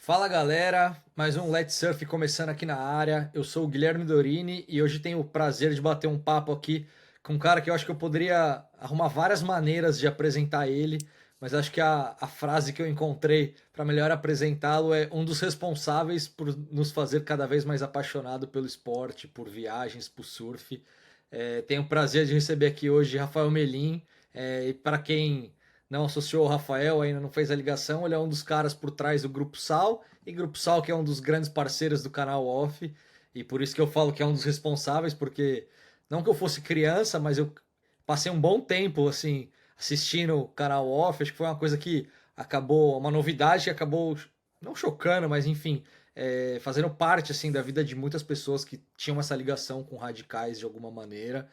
Fala galera, mais um Let's Surf começando aqui na área. Eu sou o Guilherme Dorini e hoje tenho o prazer de bater um papo aqui com um cara que eu acho que eu poderia arrumar várias maneiras de apresentar ele, mas acho que a frase que eu encontrei para melhor apresentá-lo é um dos responsáveis por nos fazer cada vez mais apaixonado pelo esporte, por viagens, por surf. Tenho o prazer de receber aqui hoje Rafael Melim, e para quem não associou o Rafael, ainda não fez a ligação, ele é um dos caras por trás do Grupo Sal, e Grupo Sal que é um dos grandes parceiros do canal Off, e por isso que eu falo que é um dos responsáveis, porque não que eu fosse criança, mas eu passei um bom tempo assim assistindo o canal Off, acho que foi uma coisa que acabou, uma novidade que acabou não chocando, mas enfim, fazendo parte assim da vida de muitas pessoas que tinham essa ligação com radicais de alguma maneira,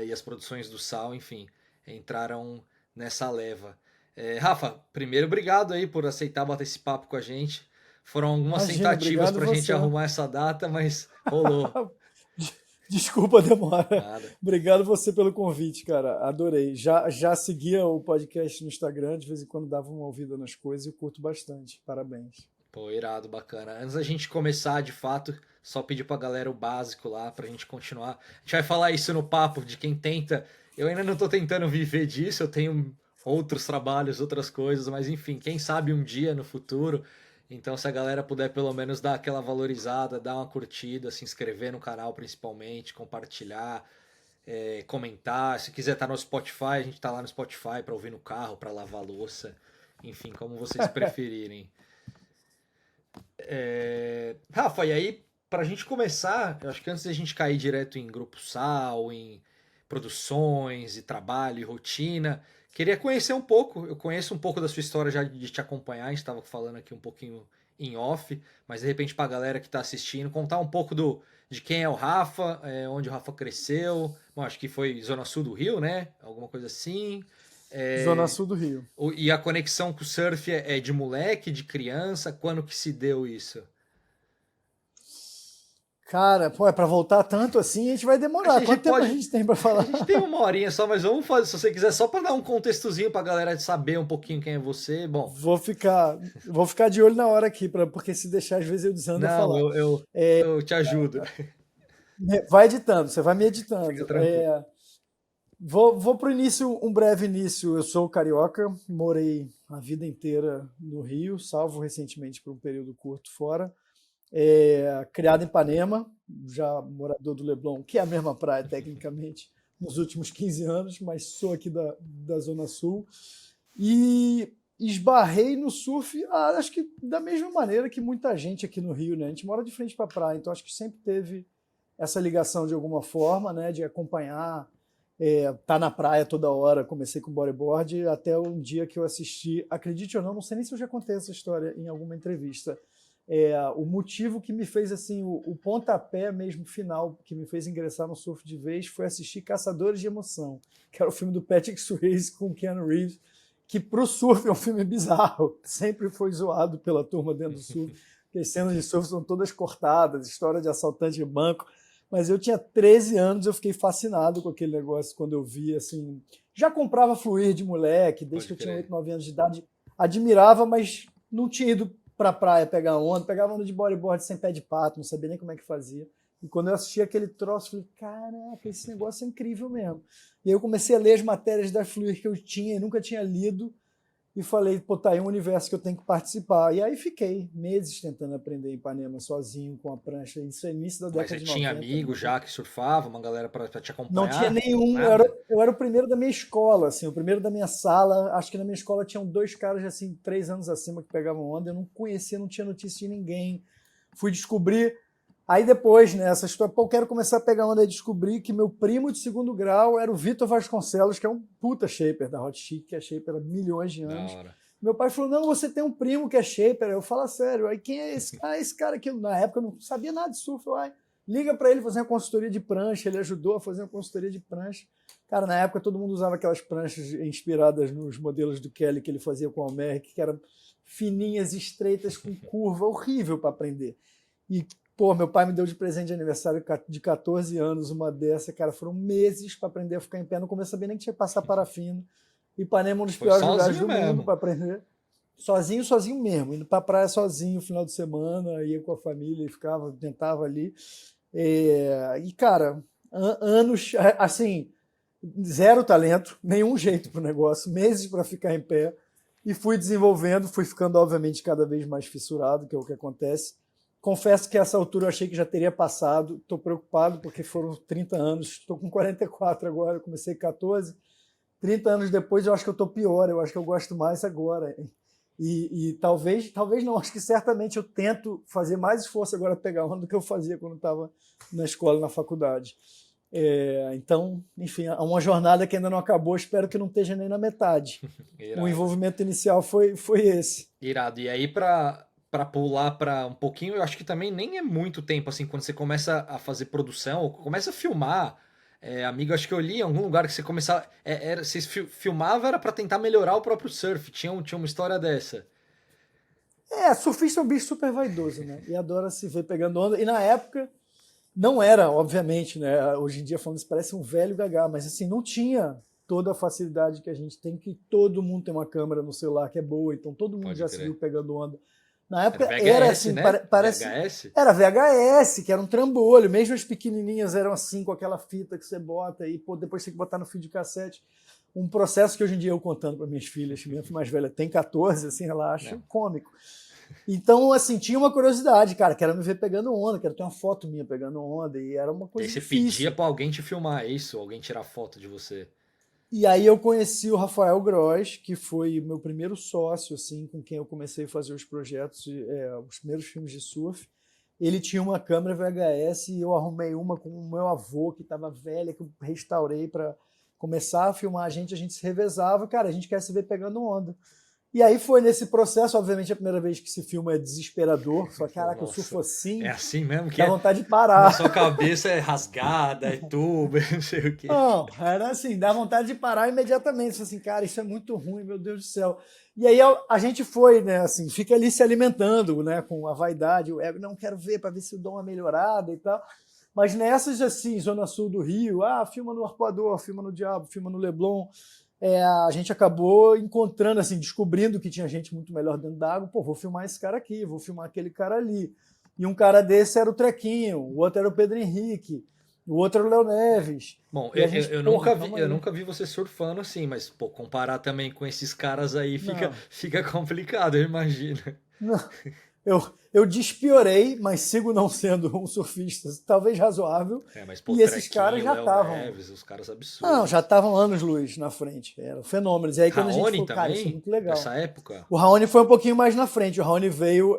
e as produções do Sal, enfim, entraram nessa leva. Rafa, primeiro obrigado aí por aceitar bater esse papo com a gente. Foram algumas Imagina, tentativas obrigado para a gente você. arrumar essa data, mas rolou. Desculpa a demora. Nada. Obrigado você pelo convite, cara. Adorei. Já seguia o podcast no Instagram, de vez em quando dava uma ouvida nas coisas e eu curto bastante. Parabéns. Pô, irado, bacana. Antes da gente começar, de fato, só pedir pra galera o básico lá pra gente continuar. A gente vai falar isso no papo de quem tenta. Eu ainda não tô tentando viver disso, eu tenho outros trabalhos, outras coisas, mas enfim, quem sabe um dia no futuro. Então, se a galera puder pelo menos dar aquela valorizada, dar uma curtida, se inscrever no canal principalmente, compartilhar, comentar. Se quiser estar no Spotify, a gente tá lá no Spotify pra ouvir no carro, pra lavar a louça. Enfim, como vocês preferirem. Rafa, e aí, para a gente começar, eu acho que antes da gente cair direto em Grupo Sal, em produções e trabalho e rotina, queria conhecer um pouco. Eu conheço um pouco da sua história já de te acompanhar, a gente estava falando aqui um pouquinho em off, mas de repente para a galera que está assistindo, contar um pouco de quem é o Rafa, onde o Rafa cresceu. Bom, acho que foi Zona Sul do Rio, né? Alguma coisa assim. Zona É, Sul do Rio. e a conexão com o surf é de moleque, de criança? Quando que se deu isso? Cara, pô, é pra voltar tanto assim, a gente vai A demorar. gente Quanto tempo a pode. gente tem pra A falar? gente tem uma horinha só, mas vamos fazer, se você quiser, só para dar um contextozinho pra galera saber um pouquinho quem é você. Bom, Vou ficar, vou ficar de olho na hora aqui, porque se deixar, às vezes eu desando a não, falar. eu te ajudo. Vai editando, você vai me Fica editando. tranquilo. Vou para o início, um breve início. Eu sou carioca, morei a vida inteira no Rio, salvo recentemente por um período curto fora. Criado em Ipanema, já morador do Leblon, que é a mesma praia tecnicamente, nos últimos 15 anos, mas sou aqui da Zona Sul. E esbarrei no surf, acho que da mesma maneira que muita gente aqui no Rio, né? A gente mora de frente para a praia, então acho que sempre teve essa ligação de alguma forma, né? De acompanhar, tá na praia toda hora. Comecei com bodyboard até um dia que eu assisti, acredite ou não, não sei nem se eu já contei essa história em alguma entrevista. O motivo que me fez assim, o pontapé mesmo final, que me fez ingressar no surf de vez, foi assistir Caçadores de Emoção, que era o filme do Patrick Swayze com o Keanu Reeves, que pro surf é um filme bizarro, sempre foi zoado pela turma dentro do surf, porque as cenas de surf são todas cortadas, história de assaltante de banco, mas eu tinha 13 anos, eu fiquei fascinado com aquele negócio quando eu vi, assim, já comprava fluir de moleque, desde Pode que eu tinha crer. 8, 9 anos de idade, admirava, mas não tinha ido pra praia pegar onda, pegava onda de bodyboard sem pé de pato, não sabia nem como é que fazia. E quando eu assisti aquele troço, falei, caraca, esse negócio é incrível mesmo. E aí eu comecei a ler as matérias da Fluir que eu tinha e nunca tinha lido, e falei, pô, tá aí um universo que eu tenho que participar. E aí fiquei meses tentando aprender Ipanema sozinho, com a prancha. Isso é início da Mas você década de tinha 90. amigo já que surfava, uma galera pra te Não tinha acompanhar? nenhum. Nada? Eu era o primeiro da minha escola, assim, o primeiro da minha sala. Acho que na minha escola tinham dois caras, assim, 3 anos acima que pegavam onda. Eu não conhecia, não tinha notícia de ninguém. Fui descobrir. Aí depois, né, essa história, pô, eu quero começar a pegar onda e descobri que meu primo de segundo grau era o Vitor Vasconcelos, que é um puta shaper da Hot Chic, que é shaper há milhões de Da anos. hora. Meu pai falou: não, você tem um primo que é shaper. Eu falo sério. Aí quem é esse? Ah, esse cara aqui. Na época eu não sabia nada de surf. Eu, liga para ele fazer uma consultoria de prancha. Ele ajudou a fazer uma consultoria de prancha. Cara, na época todo mundo usava aquelas pranchas inspiradas nos modelos do Kelly que ele fazia com o Almeric, que eram fininhas, estreitas, com curva, horrível para aprender. E, pô, meu pai me deu de presente de aniversário de 14 anos uma dessa. Cara, foram meses para aprender a ficar em pé. No começo eu sabia nem que tinha que passar parafina. Ipanema é um dos Foi piores lugares sozinho do mundo mesmo. para aprender. sozinho mesmo, indo pra praia sozinho no final de semana, ia com a família e ficava, tentava ali. E, cara, anos, assim, zero talento, nenhum jeito pro negócio, meses para ficar em pé, e fui desenvolvendo, fui ficando, obviamente, cada vez mais fissurado, que é o que acontece. Confesso que a essa altura eu achei que já teria passado, estou preocupado porque foram 30 anos, estou com 44 agora, comecei 14, 30 anos depois eu acho que eu estou pior, eu acho que eu gosto mais agora. E talvez não, acho que certamente eu tento fazer mais esforço agora para pegar onda do que eu fazia quando estava na escola, na faculdade. Então, enfim, é uma jornada que ainda não acabou, espero que não esteja nem na metade. O Irado. envolvimento inicial foi esse. Irado. E aí, pra pular pra um pouquinho, eu acho que também nem é muito tempo, assim, quando você começa a fazer produção, ou começa a filmar. Amigo, acho que eu li em algum lugar que você começava. Vocês filmava era pra tentar melhorar o próprio surf. Tinha uma história dessa. Surfista é um bicho super vaidoso, né? E adora se ver pegando onda. E na época, não era, obviamente, né? Hoje em dia, falando isso, parece um velho gagá, mas assim, não tinha toda a facilidade que a gente tem, que todo mundo tem uma câmera no celular que é boa, então todo mundo Pode já se crer. viu pegando onda. Na Era época era VHS, assim, né? parece. VHS? Era VHS, que era um trambolho, mesmo as pequenininhas eram assim, com aquela fita que você bota e pô, depois tem que botar no fio de cassete. Um processo que hoje em dia eu contando para minhas filhas, minha filha mais velha tem 14, assim, ela acha Não. cômico. Então, assim, tinha uma curiosidade, cara, quero me ver pegando onda, quero ter uma foto minha pegando onda, e era uma E aí coisa você pedia difícil. pra alguém te filmar, é isso? Alguém tirar foto de você. E aí eu conheci o Rafael Gross, que foi o meu primeiro sócio, assim, com quem eu comecei a fazer os projetos, os primeiros filmes de surf. Ele tinha uma câmera VHS e eu arrumei uma com o meu avô, que estava velha, que eu restaurei para começar a filmar a gente se revezava, cara, a gente quer se ver pegando onda. E aí foi nesse processo, obviamente a primeira vez que se filma é desesperador, só caraca, eu surfo Nossa, é assim, assim mesmo que dá é? vontade de Na parar. sua cabeça é rasgada, é tubo, é não sei o quê. Não, era assim, dá vontade de parar imediatamente. Assim, cara, isso é muito ruim, meu Deus do céu. E aí a gente foi, né, assim, fica ali se alimentando, né, com a vaidade, o ego, não quero ver para ver se eu dou uma melhorada e tal. Mas nessas, assim, Zona Sul do Rio, filma no Arpoador, filma no Diabo, filma no Leblon, a gente acabou encontrando, assim, descobrindo que tinha gente muito melhor dentro da água. Pô, vou filmar esse cara aqui, vou filmar aquele cara ali. E um cara desse era o Trequinho, o outro era o Pedro Henrique, o outro era o Léo Neves. Bom, E a gente, eu porra, nunca vi, calma eu aí. nunca vi você surfando assim, mas pô, comparar também com esses caras aí Não, fica complicado, eu imagino. não. Eu despiorei, mas sigo não sendo um surfista talvez razoável. Mas pô, E esses caras Trequinho, já Léo estavam. Neves, os caras Não, já absurdos. estavam anos-luz na frente. Eram fenômenos. E aí quando a gente Raoni falou, cara, isso é também, muito legal. dessa época. O Raoni foi um pouquinho mais na frente. O Raoni veio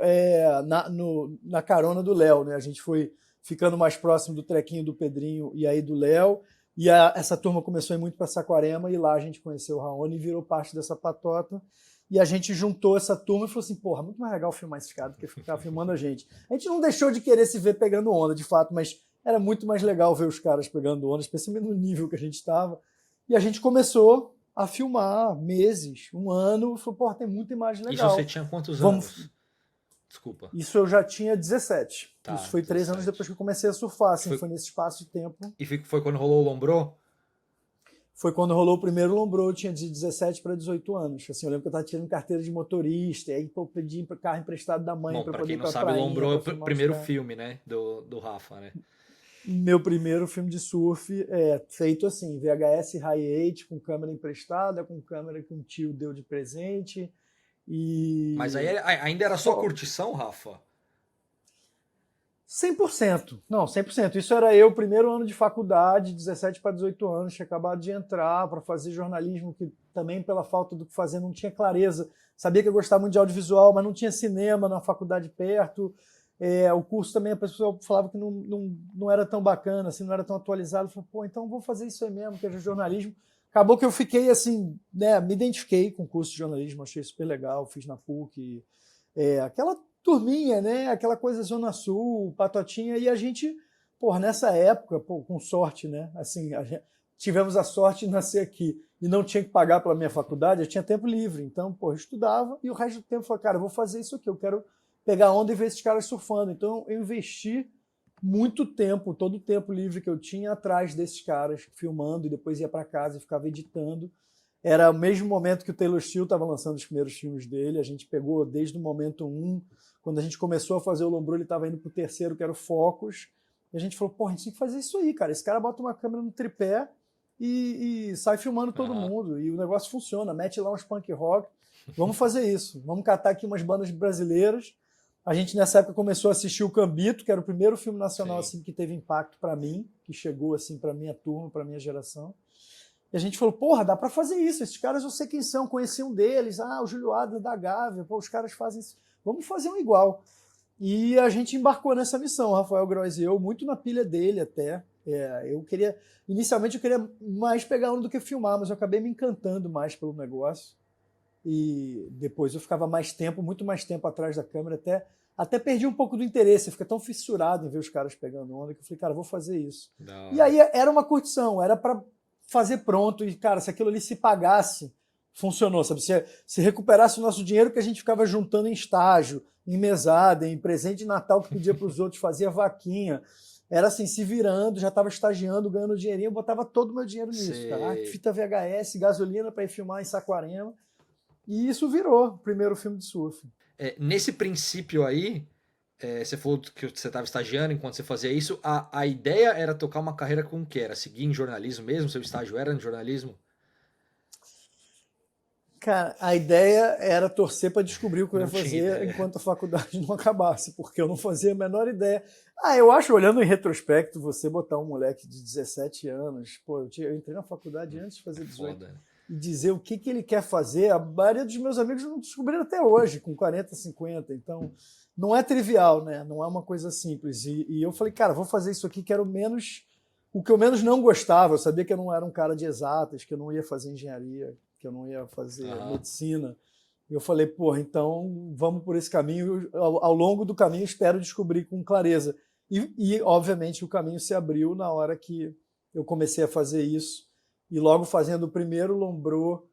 na carona do Léo, né? A gente foi ficando mais próximo do Trequinho, do Pedrinho e aí do Léo. E essa turma começou a ir muito para Saquarema e lá a gente conheceu o Raoni e virou parte dessa patota. E a gente juntou essa turma e falou assim, porra, muito mais legal filmar esses caras do que ficar filmando a gente. A gente não deixou de querer se ver pegando onda, de fato, mas era muito mais legal ver os caras pegando onda, especialmente no nível que a gente estava. E a gente começou a filmar meses, um ano, falou, porra, tem muita imagem Isso você legal. tinha quantos Vamos. anos? Desculpa. Isso eu já tinha 17. Isso Tá, foi 3 anos depois 17. que eu comecei a surfar, Que assim, foi, foi nesse espaço de tempo. foi quando rolou o Lombrou? Foi quando rolou o primeiro Lombrou, eu tinha de 17 para 18 anos. Assim, eu lembro que eu estava tirando carteira de motorista, e aí pô, pedi carro emprestado da mãe Bom, para pra poder quem ir não para a sabe, prainha, Lombrou é para o filmar os primeiro caras. filme, né, do Rafa, né? Meu primeiro filme de surf feito assim, VHS Hi8, com câmera emprestada, com câmera que um tio deu de presente. Mas aí E ainda era só só curtição, Rafa? 100%. Não, 100%. Isso era eu, primeiro ano de faculdade, 17 para 18 anos, tinha acabado de entrar para fazer jornalismo, que também pela falta do que fazer não tinha clareza. Sabia que eu gostava muito de audiovisual, mas não tinha cinema na faculdade perto. O curso também a pessoa falava que não era tão bacana, assim, não era tão atualizado. Eu falei, pô, então vou fazer isso aí mesmo, que é jornalismo. Acabou que eu fiquei assim, né, me identifiquei com o curso de jornalismo, achei super legal, fiz na PUC. Aquela turminha, né? Aquela coisa Zona Sul, Patotinha, e a gente, porra, nessa época, pô, com sorte, né? Assim, tivemos a sorte de nascer aqui e não tinha que pagar pela minha faculdade, eu tinha tempo livre, então, pô, eu estudava e o resto do tempo eu falei, cara, eu vou fazer isso aqui, eu quero pegar onda e ver esses caras surfando. Então, eu investi muito tempo, todo o tempo livre que eu tinha atrás desses caras, filmando, e depois ia para casa e ficava editando. Era o mesmo momento que o Taylor Steele estava lançando os primeiros filmes dele. A gente pegou desde o momento 1, quando a gente começou a fazer o Lombrou, ele estava indo pro terceiro, que era o Focus. E a gente falou, porra, a gente tem que fazer isso aí, cara. Esse cara bota uma câmera no tripé e sai filmando todo mundo. E o negócio funciona. Mete lá uns punk rock. Vamos fazer isso. Vamos catar aqui umas bandas brasileiras. A gente, nessa época, começou a assistir o Cambito, que era o primeiro filme nacional assim, que teve impacto para mim, que chegou assim, para minha turma, para minha geração. E a gente falou, porra, dá para fazer isso. Esses caras eu sei quem são, conheci um deles. O Júlio Adler da Gávea. Pô, os caras fazem isso. Vamos fazer um igual. E a gente embarcou nessa missão, o Rafael Gross e eu, muito na pilha dele até. Inicialmente eu queria mais pegar onda do que filmar, mas eu acabei me encantando mais pelo negócio. E depois eu ficava mais tempo, muito mais tempo atrás da câmera, até perdi um pouco do interesse, fica tão fissurado em ver os caras pegando onda, que eu falei, cara, vou fazer isso. Não. E aí era uma curtição, era para fazer pronto, e cara, se aquilo ali se pagasse, funcionou, sabe? Se recuperasse o nosso dinheiro que a gente ficava juntando em estágio, em mesada, em presente de Natal que pedia para os outros, fazia vaquinha, era assim, se virando, já estava estagiando, ganhando dinheirinho, eu botava todo o meu dinheiro nisso, cara. Fita VHS, gasolina para ir filmar em Saquarema, e isso virou o primeiro filme de surf. Nesse princípio aí, você falou que você estava estagiando enquanto você fazia isso, a ideia era tocar uma carreira com o quê? Era seguir em jornalismo mesmo? Seu estágio era em jornalismo? Cara, a ideia era torcer para descobrir o que eu ia Não tinha fazer ideia. enquanto a faculdade não acabasse, porque eu não fazia a menor ideia. Eu acho, olhando em retrospecto, você botar um moleque de 17 anos, pô, eu entrei na faculdade antes de fazer 18, Foda. e dizer o que ele quer fazer, a maioria dos meus amigos não descobriram até hoje, com 40, 50. Então, não é trivial, né? Não é uma coisa simples. E eu falei, cara, vou fazer isso aqui, quero menos. O que eu menos não gostava, eu sabia que eu não era um cara de exatas, que eu não ia fazer engenharia, que eu não ia fazer medicina. Eu falei, porra, então vamos por esse caminho. Ao longo do caminho, espero descobrir com clareza. E, obviamente, o caminho se abriu na hora que eu comecei a fazer isso. E logo fazendo o primeiro Lombrou,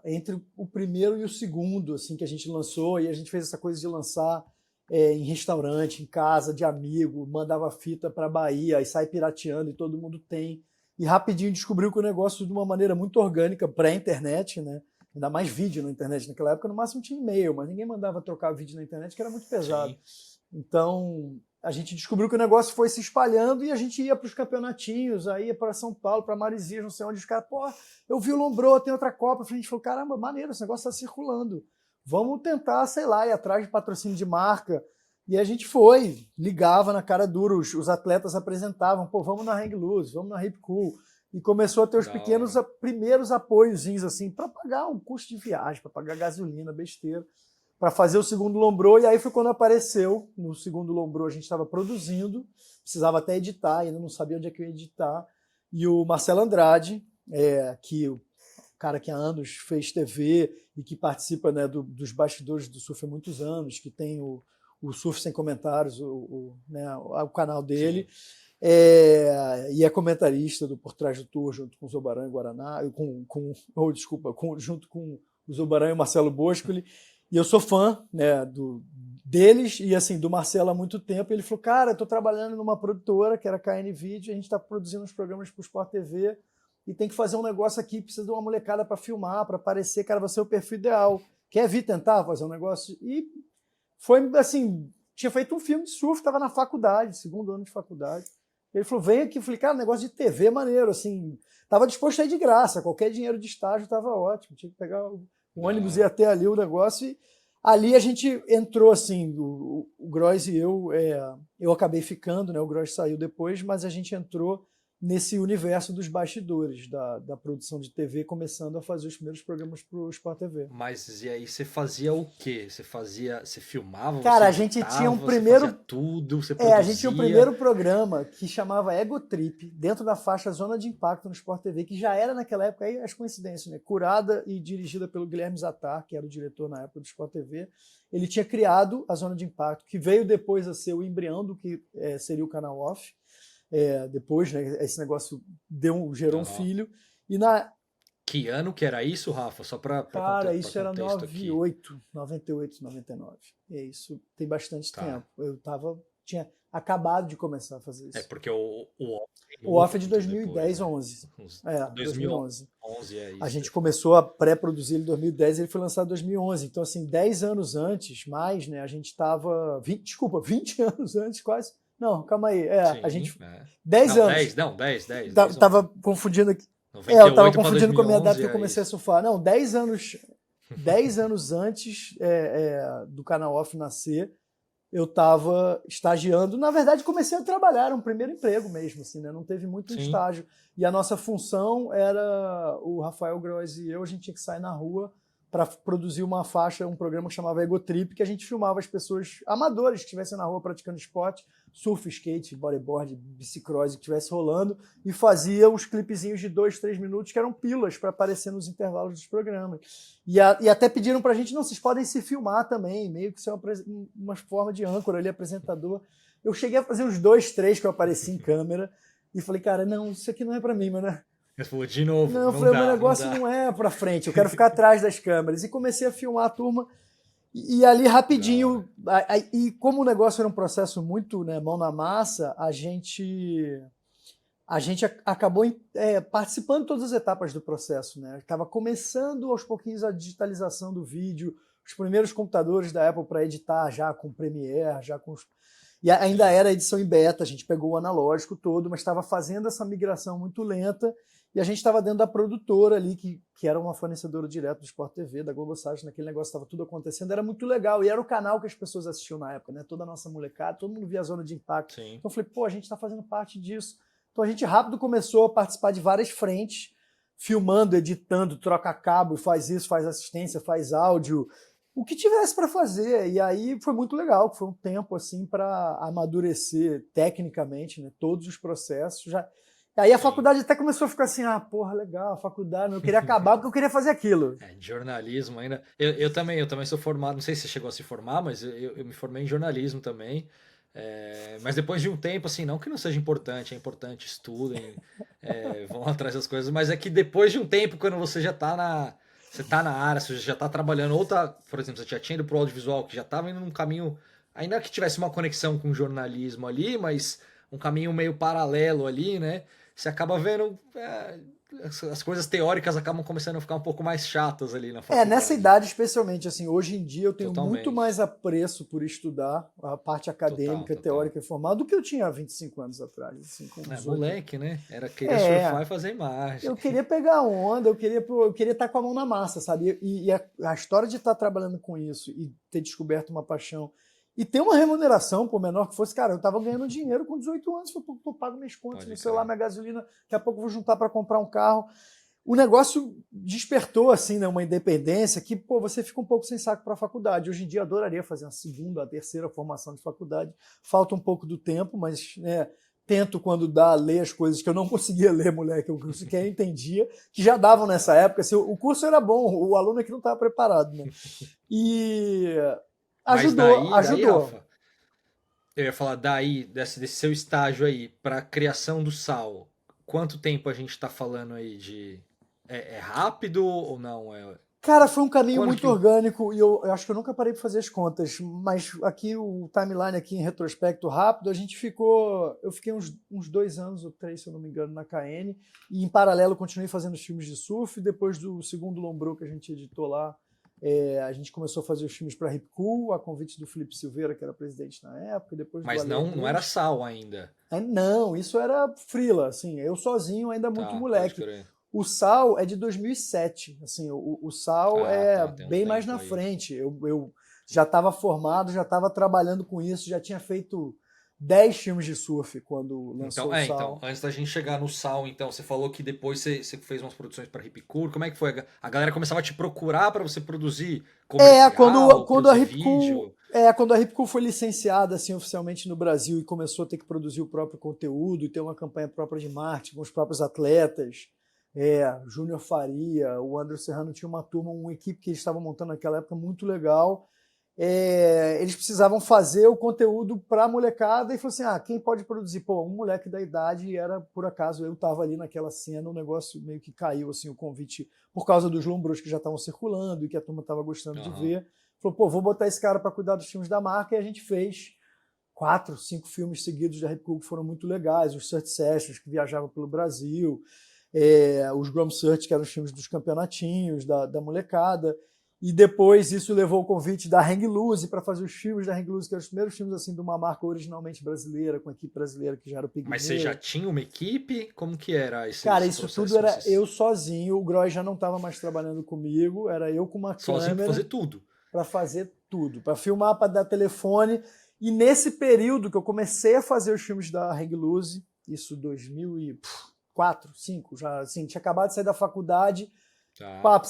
entre o primeiro e o segundo, assim, que a gente lançou, e a gente fez essa coisa de lançar em restaurante, em casa, de amigo, mandava fita para Bahia, e sai pirateando, e todo mundo tem. E rapidinho descobriu que o negócio, de uma maneira muito orgânica, pré-internet, né? Ainda mais vídeo na internet. Naquela época, no máximo, tinha e-mail, mas ninguém mandava trocar vídeo na internet, que era muito pesado. Sim. Então, a gente descobriu que o negócio foi se espalhando e a gente ia para os campeonatinhos, aí ia para São Paulo, para Marizias, não sei onde, os caras, pô, eu vi o Lombrou, tem outra Copa. A gente falou, caramba, maneiro, esse negócio está circulando. Vamos tentar, sei lá, ir atrás de patrocínio de marca. E a gente foi, ligava na cara dura, os atletas apresentavam, pô, vamos na Hang Loose, vamos na Hip Cool. E começou a ter os primeiros apoiozinhos, assim, para pagar um custo de viagem, para pagar gasolina, besteira, para fazer o segundo Lombrou. E aí foi quando apareceu, no segundo Lombrou a gente estava produzindo, precisava até editar, ainda não sabia onde é que eu ia editar. E o Marcelo Andrade, que o cara que há anos fez TV e que participa, né, dos bastidores do surf há muitos anos, que tem o Surf Sem Comentários, o canal dele, e é comentarista do Por Trás do Tour, junto com o Zobarão e Guaraná, junto com o Zobarão e o Marcelo Boscoli, e eu sou fã, né, deles e assim, do Marcelo há muito tempo. Ele falou, cara, eu estou trabalhando numa produtora, que era a KN Video, a gente está produzindo uns programas para o Sport TV, e tem que fazer um negócio aqui, precisa de uma molecada para filmar, para aparecer, cara, vai ser o perfil ideal. Quer vir tentar fazer um negócio? E foi assim, tinha feito um filme de surf, estava na faculdade, segundo ano de faculdade. Ele falou, vem aqui. Eu falei, cara, negócio de TV é maneiro, assim, estava disposto a ir de graça, qualquer dinheiro de estágio estava ótimo, tinha que pegar um ônibus e ir até ali o negócio. E ali a gente entrou, assim, o Gross e eu acabei ficando, né? O Gross saiu depois, mas a gente entrou nesse universo dos bastidores da produção de TV, começando a fazer os primeiros programas para o Sport TV. Mas e aí você fazia o quê? Você filmava? Cara, você a gente editava, tinha um você primeiro. fazia tudo, você produzia? A gente tinha um primeiro programa que chamava Ego Trip, dentro da faixa Zona de Impacto no Sport TV, que já era naquela época, aí as coincidências, né? Curada e dirigida pelo Guilherme Zatar, que era o diretor na época do Sport TV. Ele tinha criado a Zona de Impacto, que veio depois a ser o embrião do que seria o canal Off. Depois, né, esse negócio gerou um filho. E Que ano que era isso, Rafa? Só para Cara, isso pra era contexto 98, 99. Isso tem bastante tempo. Eu tinha acabado de começar a fazer isso. Porque o Off é de 2010, 11. 2011. 2011, é A isso. gente começou a pré-produzir ele em 2010 e ele foi lançado em 2011. Então, assim, 10 anos antes, mais, né? A gente estava... 20 anos antes, quase. Não, calma aí. A Sim, gente... é. 10 Não, anos. 10, não, 10, 11. Tava confundindo aqui. Eu tava 98 para confundindo com a minha data 2011, que eu é comecei a isso. surfar. Não, 10 anos antes do Canal Off nascer, eu estava estagiando. Na verdade, comecei a trabalhar, era um primeiro emprego mesmo, assim, né? Não teve muito Sim. estágio. E a nossa função era, o Rafael Gross e eu, a gente tinha que sair na rua para produzir uma faixa, um programa que chamava Ego Trip, que a gente filmava as pessoas amadores que estivessem na rua praticando esporte, surf, skate, bodyboard, bicicross, que estivesse rolando, e fazia uns clipezinhos de 2, 3 minutos que eram pílulas para aparecer nos intervalos dos programas. E até pediram para a gente, não, vocês podem se filmar também, meio que ser uma forma de âncora ali, apresentador. Eu cheguei a fazer uns 2, 3 que eu apareci em câmera, e falei, cara, não, isso aqui não é para mim, mano. Ele falou, de novo, Não, eu não falei, o meu dá, não negócio dá. não é para frente, eu quero ficar atrás das câmeras. E comecei a filmar a turma, e ali Da hora. rapidinho, e como o negócio era um processo muito, né, mão na massa, a gente acabou participando de todas as etapas do processo, né? Estava começando aos pouquinhos a digitalização do vídeo, os primeiros computadores da Apple para editar já com Premiere, e ainda Sim. era edição em beta, a gente pegou o analógico todo, mas estava fazendo essa migração muito lenta, e a gente estava dentro da produtora ali, que era uma fornecedora direta do Sport TV, da Globosat, naquele negócio estava tudo acontecendo, era muito legal, e era o canal que as pessoas assistiam na época, né? Toda a nossa molecada, todo mundo via a Zona de Impacto. Sim. Então eu falei, pô, a gente está fazendo parte disso. Então a gente rápido começou a participar de várias frentes, filmando, editando, troca cabo, faz isso, faz assistência, faz áudio, o que tivesse para fazer. E aí foi muito legal, foi um tempo assim para amadurecer tecnicamente, né, todos os processos. Aí a Sim. faculdade até começou a ficar assim, porra, legal, a faculdade, eu queria acabar porque eu queria fazer aquilo. De jornalismo ainda. Eu também sou formado, não sei se você chegou a se formar, mas eu me formei em jornalismo também. Mas depois de um tempo, assim, não que não seja importante, é importante, estudem, vão atrás das coisas, mas é que depois de um tempo, quando você já tá você tá na área, você já tá trabalhando, ou tá, por exemplo, você já tinha ido pro audiovisual, que já tava indo num caminho, ainda que tivesse uma conexão com o jornalismo ali, mas um caminho meio paralelo ali, né? Você acaba vendo. As coisas teóricas acabam começando a ficar um pouco mais chatas ali na Nessa faculdade. idade, especialmente, assim, hoje em dia eu tenho muito Totalmente. mais apreço por estudar a parte Total, acadêmica, total. teórica e formal do que eu tinha há 25 anos atrás, assim, com 18 anos. Moleque, né? Queria surfar É, e fazer imagem. eu queria pegar onda, eu queria estar com a mão na massa, sabe? E a história de estar trabalhando com isso e ter descoberto uma paixão e ter uma remuneração, por menor que fosse, cara, eu tava ganhando dinheiro com 18 anos, eu pago minhas contas, Pode meu celular, crer. minha gasolina, daqui a pouco eu vou juntar para comprar um carro. O negócio despertou, assim, né, uma independência que, pô, você fica um pouco sem saco para a faculdade. Hoje em dia eu adoraria fazer uma segunda, a terceira formação de faculdade. Falta um pouco do tempo, mas, né, tento, quando dá, ler as coisas que eu não conseguia ler, moleque, o curso que eu entendia, que já davam nessa época. Assim, o curso era bom, o aluno aqui não estava preparado, né? E Mas daí, ajudou. Rafa, eu ia falar daí, desse seu estágio aí, pra criação do sal, quanto tempo a gente tá falando aí de. É rápido ou não? Cara, foi um caminho Quando muito que. orgânico e eu acho que eu nunca parei para fazer as contas, mas aqui o timeline aqui em retrospecto rápido, eu fiquei uns 2 anos ou 3, se eu não me engano, na KN, e em paralelo continuei fazendo os filmes de surf. Depois do segundo Lombro que a gente editou lá, a gente começou a fazer os filmes para Hip Cool, a convite do Felipe Silveira, que era presidente na época, e depois do Mas Ale não era Augusto. sal ainda. Não, isso era freela, assim, eu sozinho, ainda muito Tá, pode moleque. crer. O Sal é de 2007, assim, o Sal Ah, é tá, tem um bem mais tempo na aí. frente. Eu já estava formado, já estava trabalhando com isso, já tinha feito 10 filmes de surf quando lançou o Então, Sal. antes da gente chegar no sal, então, você falou que depois você fez umas produções para Ripcure. Como é que foi? A galera começava a te procurar para você produzir É, quando, comercial, quando a produzir Hip Cool, vídeo? quando a Hip Cool foi licenciada assim, oficialmente no Brasil e começou a ter que produzir o próprio conteúdo e ter uma campanha própria de marketing com os próprios atletas, Júnior Faria, o André Serrano tinha uma turma, uma equipe que eles estavam montando naquela época muito legal. Eles precisavam fazer o conteúdo para a molecada e falou assim, quem pode produzir? Pô, um moleque da idade, e era, por acaso, eu estava ali naquela cena, o negócio meio que caiu, assim, o convite, por causa dos lombros que já estavam circulando e que a turma estava gostando de Aham. ver. Falou, pô, vou botar esse cara para cuidar dos filmes da marca, e a gente fez 4, 5 filmes seguidos da Rip Cool que foram muito legais, os Search Sessions, que viajavam pelo Brasil. os Grom Search, que eram os filmes dos campeonatinhos, da molecada. E depois isso levou o convite da Hang Loose para fazer os filmes da Hang Loose, que eram os primeiros filmes assim, de uma marca originalmente brasileira, com a equipe brasileira que já era o Pygmeu. Mas você já tinha uma equipe? Como que era Cara, esse isso processo? tudo era eu sozinho, o Groy já não estava mais trabalhando comigo, era eu com uma Sozinho pra câmera fazer tudo. para fazer tudo, para filmar, para dar telefone. E nesse período que eu comecei a fazer os filmes da Hang Loose, isso 2004, 2005, já assim, tinha acabado de sair da faculdade, Tá.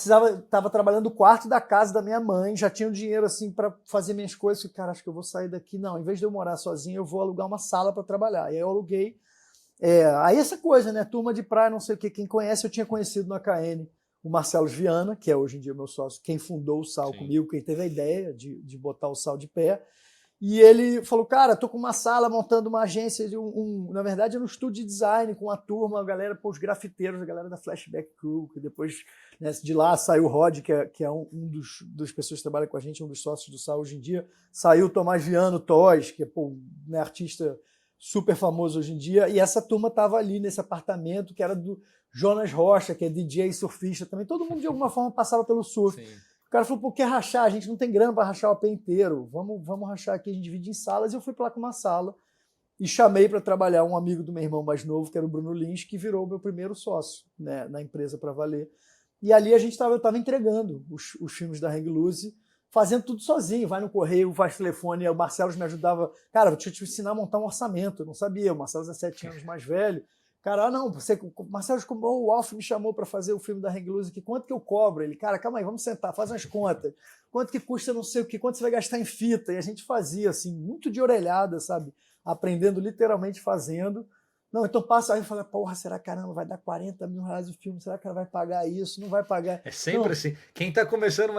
tava trabalhando no quarto da casa da minha mãe, já tinha o dinheiro assim para fazer minhas coisas. Falei, cara, acho que eu vou sair daqui. Não, em vez de eu morar sozinho, eu vou alugar uma sala para trabalhar. E aí eu aluguei. Aí essa coisa, né? Turma de praia, não sei o que. Quem conhece, eu tinha conhecido na KN o Marcelo Viana, que é hoje em dia meu sócio, quem fundou o Sal Sim. comigo, quem teve a ideia de botar o Sal de pé. E ele falou, cara, tô com uma sala montando uma agência, na verdade era um estúdio de design com a turma, a galera, os grafiteiros, a galera da Flashback Crew, que depois, né, de lá saiu o Rod, que é um dos pessoas que trabalham com a gente, um dos sócios do Sal hoje em dia, saiu o Tomás Viano Toys, que é né, artista super famoso hoje em dia, e essa turma tava ali nesse apartamento, que era do Jonas Rocha, que é DJ surfista também, todo mundo de alguma forma passava pelo surf. Sim. O cara falou, pô, quer rachar? A gente não tem grana para rachar o AP inteiro. Vamos rachar aqui, a gente divide em salas. E eu fui para lá com uma sala e chamei para trabalhar um amigo do meu irmão mais novo, que era o Bruno Lins, que virou o meu primeiro sócio, né, na empresa para valer. E ali eu estava entregando os filmes da Hang Loose, fazendo tudo sozinho. Vai no correio, faz telefone. O Marcelo me ajudava. Cara, eu tinha que te ensinar a montar um orçamento. Eu não sabia. O Marcelo é 7 anos mais velho. Cara, não, Marcelo, o Alf me chamou para fazer o filme da Hang Loose aqui, quanto que eu cobro? Ele, cara, calma aí, vamos sentar, faz umas contas. Quanto que custa não sei o que, quanto você vai gastar em fita? E a gente fazia, assim, muito de orelhada, sabe? Aprendendo, literalmente fazendo. Não, então passa aí e fala, porra, será, caramba, vai dar 40 mil reais o filme, será que ela vai pagar isso? Não vai pagar. É sempre Não, assim. Quem tá começando,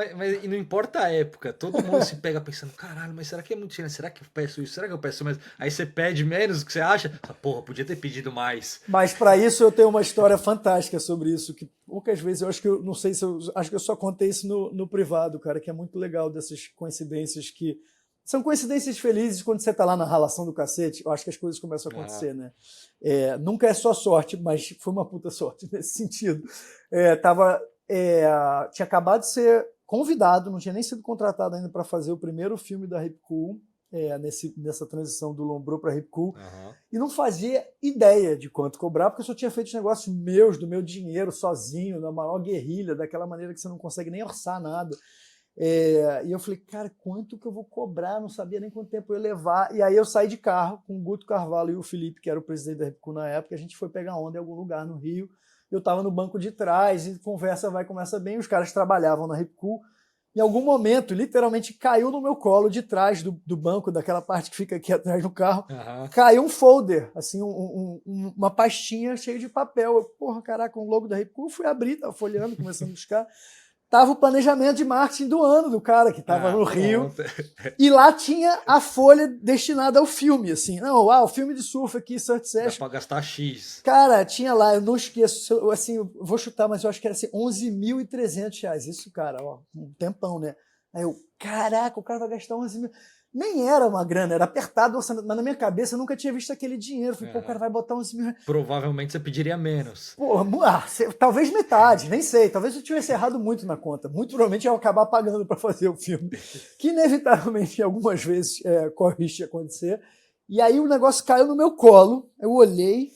e não importa a época, todo mundo se pega pensando, caralho, mas será que é muito dinheiro? Será que eu peço isso? Será que eu peço mais? Aí você pede menos do que você acha, porra, podia ter pedido mais. mas para isso eu tenho uma história fantástica sobre isso, que poucas vezes eu acho que eu não sei se eu acho que eu só contei isso no privado, cara, que é muito legal dessas coincidências que são coincidências felizes quando você tá lá na ralação do cacete, eu acho que as coisas começam a acontecer, né? Nunca é só sorte, mas foi uma puta sorte nesse sentido. Tinha acabado de ser convidado, não tinha nem sido contratado ainda para fazer o primeiro filme da Hip Cool, nessa transição do Lombrou para Hip Cool, e não fazia ideia de quanto cobrar, porque eu só tinha feito os negócios meus, do meu dinheiro, sozinho, na maior guerrilha, daquela maneira que você não consegue nem orçar nada. E eu falei, cara, quanto que eu vou cobrar? Não sabia nem quanto tempo eu ia levar. E aí eu saí de carro com o Guto Carvalho e o Felipe, que era o presidente da Repcu na época. A gente foi pegar onda em algum lugar no Rio. Eu estava no banco de trás e conversa vai, começa bem. Os caras trabalhavam na Repcu. Em algum momento, literalmente caiu no meu colo de trás do banco, daquela parte que fica aqui atrás do carro. Caiu um folder, assim, uma pastinha cheia de papel. Eu, porra, caraca, um logo da Repcu. Eu fui abrir, tava folheando, começando a buscar. Tava o planejamento de marketing do ano do cara que estava no Rio. E lá tinha a folha destinada ao filme, assim. Não, o filme de surf aqui, Surf Session. Dá pra gastar X. Cara, tinha lá, eu não esqueço, assim, eu vou chutar, mas eu acho que era assim, R$11.300. Isso, cara, ó, um tempão, né? Aí eu, caraca, o cara vai gastar 11 mil. Nem era uma grana, era apertado o orçamento, mas na minha cabeça eu nunca tinha visto aquele dinheiro. Falei, pô, o cara vai botar 11 mil. Provavelmente você pediria menos. Pô, talvez metade, nem sei. Talvez eu tivesse errado muito na conta. Muito provavelmente eu ia acabar pagando para fazer o filme. Que inevitavelmente algumas vezes corre risco de acontecer. E aí o negócio caiu no meu colo. Eu olhei,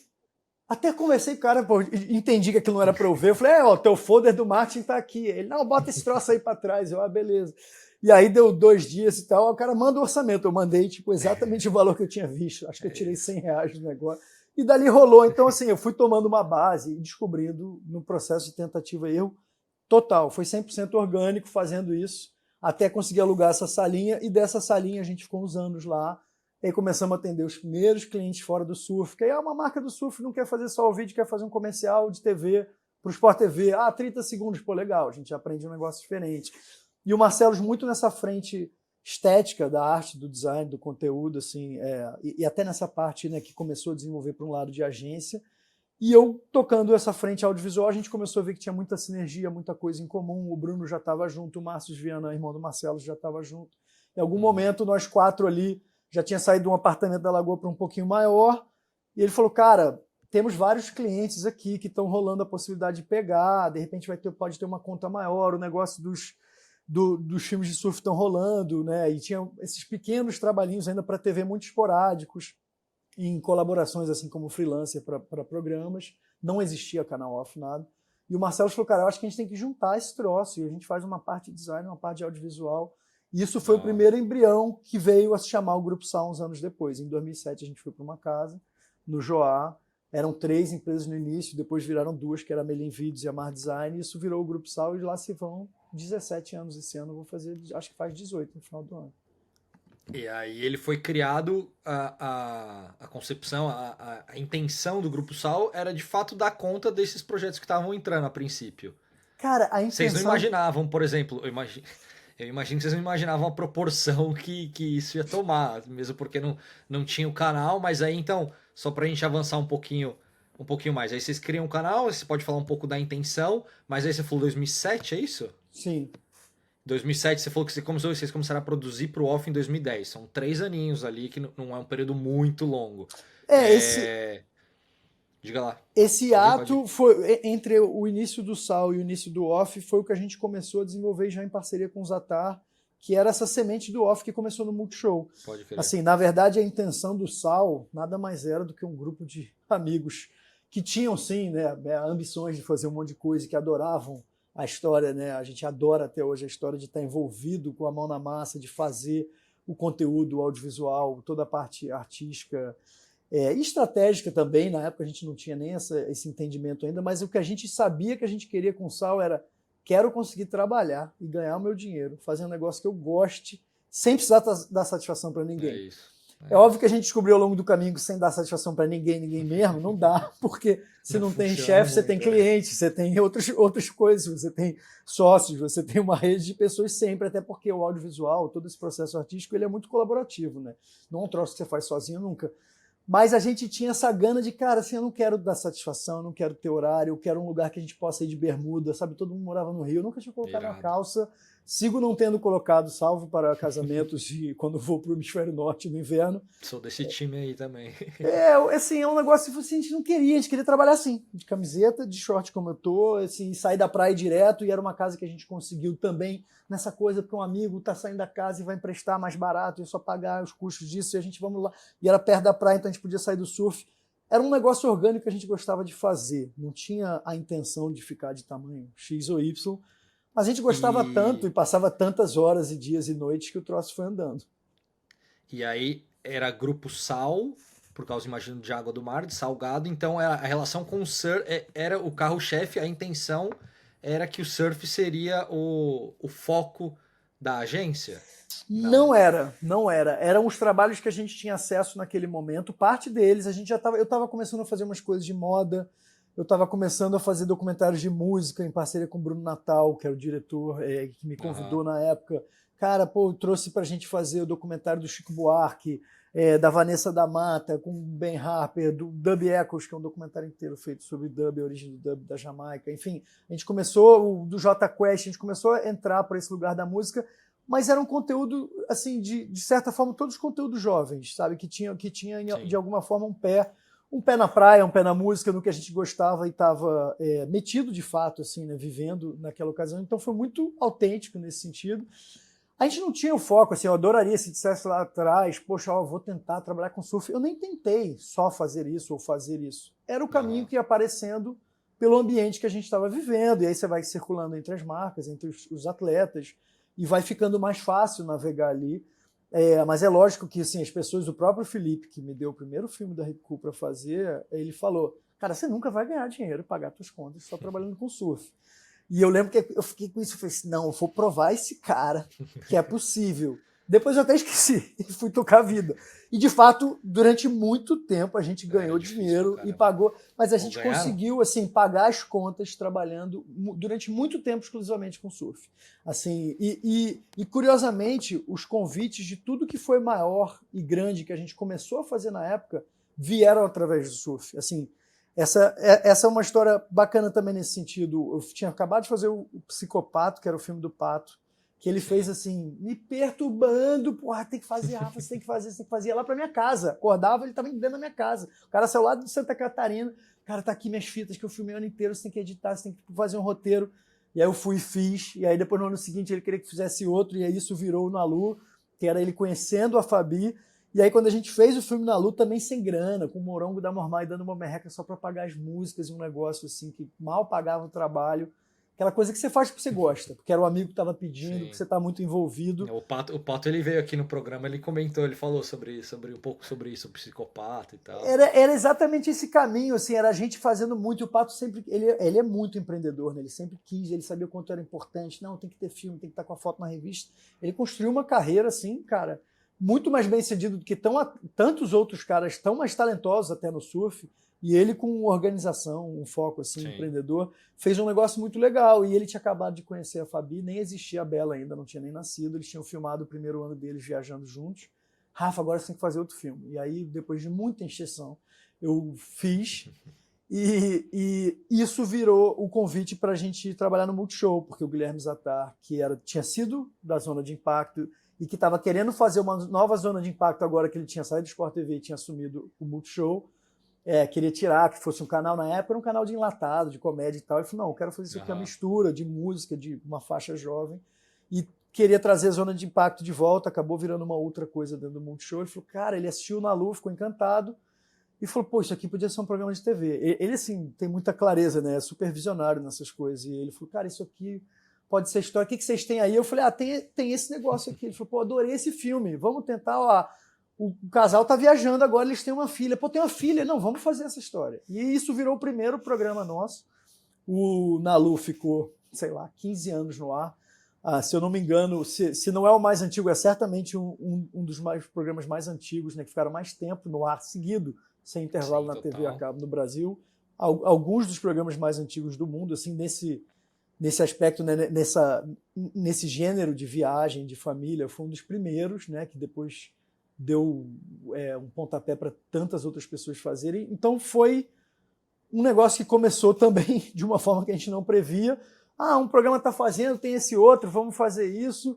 até conversei com o cara, pô, entendi que aquilo não era para eu ver. Eu falei, teu folder do marketing tá aqui. Ele, não, bota esse troço aí para trás. Eu, beleza. E aí deu 2 dias e tal, o cara manda o orçamento. Eu mandei tipo, exatamente o valor que eu tinha visto. Acho que eu tirei R$100 do negócio. E dali rolou. Então, assim, eu fui tomando uma base e descobrindo no processo de tentativa e erro total. Foi 100% orgânico fazendo isso, até conseguir alugar essa salinha. E dessa salinha a gente ficou uns anos lá. E aí começamos a atender os primeiros clientes fora do surf. Que aí uma marca do surf não quer fazer só o vídeo, quer fazer um comercial de TV para o Sport TV. 30 segundos, pô, legal. A gente aprende um negócio diferente. E o Marcelo muito nessa frente estética da arte, do design, do conteúdo, assim, e até nessa parte, né, que começou a desenvolver para um lado de agência. E eu tocando essa frente audiovisual, a gente começou a ver que tinha muita sinergia, muita coisa em comum. O Bruno já estava junto, o Márcio Viana, irmão do Marcelo, já estava junto. Em algum momento, nós 4 ali, já tinha saído de um apartamento da Lagoa para um pouquinho maior. E ele falou, cara, temos vários clientes aqui que estão rolando a possibilidade de pegar, de repente pode ter uma conta maior, o negócio dos filmes de surf estão rolando, né? E tinha esses pequenos trabalhinhos ainda para TV muito esporádicos, em colaborações assim como freelancer para programas. Não existia canal off, nada. E o Marcelo falou, cara, eu acho que a gente tem que juntar esse troço, e a gente faz uma parte de design, uma parte de audiovisual. E isso foi o primeiro embrião que veio a se chamar o Grupo Sal uns anos depois. Em 2007 a gente foi para uma casa, no Joá, eram 3 empresas no início, depois viraram 2, que era a Melim Vídeos e a Mar Design, e isso virou o Grupo Sal, e lá se vão 17 anos esse ano, vou fazer, acho que faz 18 no final do ano. E aí ele foi criado, a concepção, a intenção do Grupo Sal era de fato dar conta desses projetos que estavam entrando a princípio. Cara, a Vocês não intenção... imaginavam, por exemplo, eu imagino que vocês não imaginavam a proporção que isso ia tomar, mesmo porque não tinha o canal, mas aí então, só pra gente avançar um pouquinho mais, aí vocês criam um canal, você pode falar um pouco da intenção, mas aí você falou 2007, é isso? Sim. 2007 você falou que vocês começaram a produzir pro off em 2010. São 3 aninhos ali, que não é um período muito longo. Esse Diga lá. Esse Pode ir. ato foi entre o início do Sal e o início do Off, foi o que a gente começou a desenvolver já em parceria com o Zatar, que era essa semente do Off que começou no Multishow. Pode crer. Assim, na verdade, a intenção do Sal nada mais era do que um grupo de amigos que tinham, sim, né, ambições de fazer um monte de coisa, que adoravam a história, né? A gente adora até hoje a história de estar envolvido com a mão na massa, de fazer o conteúdo o audiovisual, toda a parte artística, e estratégica também. Na época a gente não tinha nem esse entendimento ainda, mas o que a gente sabia que a gente queria com o Sal era: quero conseguir trabalhar e ganhar o meu dinheiro, fazer um negócio que eu goste, sem precisar dar satisfação para ninguém. É isso. É óbvio que a gente descobriu ao longo do caminho que sem dar satisfação para ninguém mesmo, não dá, porque se não tem chefe, você tem cliente, você tem outras coisas, você tem sócios, você tem uma rede de pessoas sempre, até porque o audiovisual, todo esse processo artístico, ele é muito colaborativo, né? Não é um troço que você faz sozinho nunca. Mas a gente tinha essa gana de, cara, assim, eu não quero dar satisfação, eu não quero ter horário, eu quero um lugar que a gente possa ir de bermuda, sabe? Todo mundo morava no Rio, eu nunca tinha colocado uma calça, sigo não tendo colocado, salvo para casamentos e quando vou para o hemisfério norte no inverno. Sou desse time aí também. Assim, é um negócio que assim, a gente não queria, a gente queria trabalhar assim, de camiseta, de short como eu tô, assim, sair da praia direto, e era uma casa que a gente conseguiu também nessa coisa, porque um amigo tá saindo da casa e vai emprestar mais barato, e só pagar os custos disso, e a gente vamos lá, e era perto da praia, então a gente podia sair do surf. Era um negócio orgânico que a gente gostava de fazer, não tinha a intenção de ficar de tamanho X ou Y, mas a gente gostava tanto e passava tantas horas e dias e noites que o troço foi andando. E aí era Grupo Sal, por causa, imagino, de água do mar, de salgado, então a relação com o surf era o carro-chefe, a intenção era que o surf seria o foco da agência? Não era. Eram os trabalhos que a gente tinha acesso naquele momento. Parte deles, eu estava começando a fazer umas coisas de moda, eu estava começando a fazer documentários de música em parceria com o Bruno Natal, que é o diretor que me convidou na época. Cara, pô, trouxe pra gente fazer o documentário do Chico Buarque, da Vanessa da Mata, com o Ben Harper, do Dub Echoes, que é um documentário inteiro feito sobre dub, a origem do dub da Jamaica. Enfim, a gente começou, do J Quest, a gente começou a entrar para esse lugar da música, mas era um conteúdo, assim, de certa forma, todos conteúdos jovens, sabe? Que tinha de alguma forma, um pé na praia, um pé na música, no que a gente gostava e estava metido de fato, assim, né? Vivendo naquela ocasião. Então foi muito autêntico nesse sentido. A gente não tinha o foco, assim, eu adoraria se dissesse lá atrás, poxa, eu vou tentar trabalhar com surf. Eu nem tentei só fazer isso ou fazer isso. Era o caminho que ia aparecendo pelo ambiente que a gente estava vivendo, e aí você vai circulando entre as marcas, entre os atletas, e vai ficando mais fácil navegar ali. Mas é lógico que, assim, as pessoas, o próprio Felipe, que me deu o primeiro filme da Rip Cool para fazer, ele falou: cara, você nunca vai ganhar dinheiro, pagar suas contas só trabalhando com surf. E eu lembro que eu fiquei com isso, eu falei assim, não, eu vou provar esse cara que é possível. Depois eu até esqueci e fui tocar a vida. E, de fato, durante muito tempo a gente ganhou dinheiro e pagou, mas a gente conseguiu, assim, pagar as contas trabalhando durante muito tempo exclusivamente com surf. Assim, e curiosamente, os convites de tudo que foi maior e grande que a gente começou a fazer na época vieram através do surf. Assim, essa é uma história bacana também nesse sentido. Eu tinha acabado de fazer o Psicopato, que era o filme do Pato, que ele fez assim, me perturbando, porra, tem que fazer, Rafa, você tem que fazer, você tem que fazer. Ia lá pra minha casa, acordava, ele tava dentro da minha casa. O cara saiu lá de Santa Catarina, cara, tá aqui minhas fitas que eu filmei o ano inteiro, você tem que editar, você tem que fazer um roteiro. E aí eu fui e fiz, e aí depois no ano seguinte ele queria que fizesse outro, e aí isso virou o Nalu, que era ele conhecendo a Fabi. E aí quando a gente fez o filme Nalu, também sem grana, com o Morongo da Mormai dando uma merreca só pra pagar as músicas, e um negócio assim que mal pagava o trabalho. Aquela coisa que você faz porque você gosta, porque era o amigo que estava pedindo, Sim. porque você está muito envolvido. O Pato ele veio aqui no programa, ele comentou, ele falou sobre um pouco sobre isso, o psicopata e tal. Era exatamente esse caminho, assim, era a gente fazendo muito. E o Pato sempre, ele é muito empreendedor, né? Ele sempre quis, ele sabia o quanto era importante. Não, tem que ter filme, tem que estar com a foto na revista. Ele construiu uma carreira, assim, cara, muito mais bem sucedido do que tantos outros caras tão mais talentosos até no surf. E ele com organização, um foco assim, empreendedor, fez um negócio muito legal. E ele tinha acabado de conhecer a Fabi, nem existia a Bela ainda, não tinha nem nascido. Eles tinham filmado o primeiro ano deles viajando juntos. Rafa, agora você tem que fazer outro filme. E aí, depois de muita encheção, eu fiz. E isso virou o convite para a gente trabalhar no Multishow, porque o Guilherme Zattar, que tinha sido da Zona de Impacto e que estava querendo fazer uma nova Zona de Impacto agora que ele tinha saído do Sport TV e tinha assumido o Multishow, queria tirar, que fosse um canal, na época era um canal de enlatado, de comédia e tal. Ele falou, não, eu quero fazer isso aqui, uma mistura de música, de uma faixa jovem. E queria trazer a Zona de Impacto de volta, acabou virando uma outra coisa dentro do Multishow. Ele falou, cara, ele assistiu o Nalu, ficou encantado, e falou, pô, isso aqui podia ser um programa de TV. Ele assim, tem muita clareza, né, é super visionário nessas coisas. E ele falou, cara, isso aqui pode ser história, o que vocês têm aí? Eu falei, tem esse negócio aqui. Ele falou, pô, adorei esse filme, vamos tentar, ó, o casal tá viajando agora, eles têm uma filha. Pô, tem uma filha? Não, vamos fazer essa história. E isso virou o primeiro programa nosso. O Nalu ficou, sei lá, 15 anos no ar. Se eu não me engano, se não é o mais antigo, é certamente um dos programas mais antigos, né, que ficaram mais tempo no ar seguido, sem intervalo. Sim, na TV a cabo no Brasil. Alguns dos programas mais antigos do mundo, assim, nesse aspecto, né, nesse gênero de viagem, de família, foi um dos primeiros, né, que depois deu um pontapé para tantas outras pessoas fazerem. Então foi um negócio que começou também de uma forma que a gente não previa. Um programa está fazendo, tem esse outro, vamos fazer isso.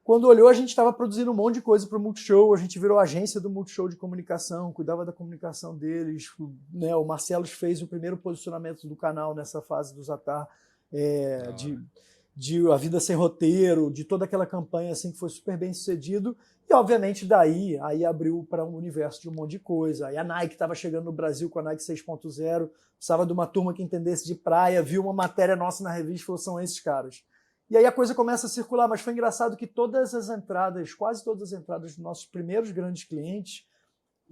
Quando olhou, a gente estava produzindo um monte de coisa para o Multishow, a gente virou agência do Multishow de comunicação, cuidava da comunicação deles, né? O Marcelo fez o primeiro posicionamento do canal nessa fase do Zattar, de A Vida Sem Roteiro, de toda aquela campanha assim, que foi super bem sucedido. E, obviamente, daí abriu para um universo de um monte de coisa. Aí a Nike estava chegando no Brasil com a Nike 6.0, precisava de uma turma que entendesse de praia, viu uma matéria nossa na revista e falou, são esses caras. E aí a coisa começa a circular, mas foi engraçado que quase todas as entradas dos nossos primeiros grandes clientes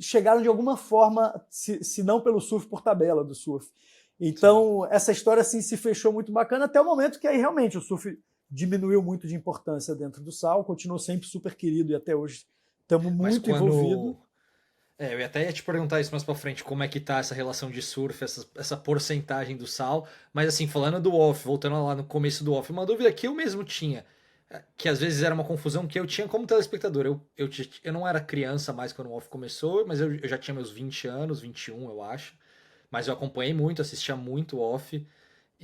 chegaram de alguma forma, se não pelo surf, por tabela do surf. Então, sim, essa história assim, se fechou muito bacana, até o momento que aí realmente o surf diminuiu muito de importância dentro do SAL, continuou sempre super querido e até hoje estamos muito envolvidos. Eu até ia te perguntar isso mais pra frente, como é que tá essa relação de surf, essa porcentagem do SAL, mas assim, falando do off, voltando lá no começo do off, uma dúvida que eu mesmo tinha, que às vezes era uma confusão que eu tinha como telespectador. Eu não era criança mais quando o off começou, mas eu já tinha meus 20 anos, 21 eu acho, mas eu acompanhei muito, assistia muito off.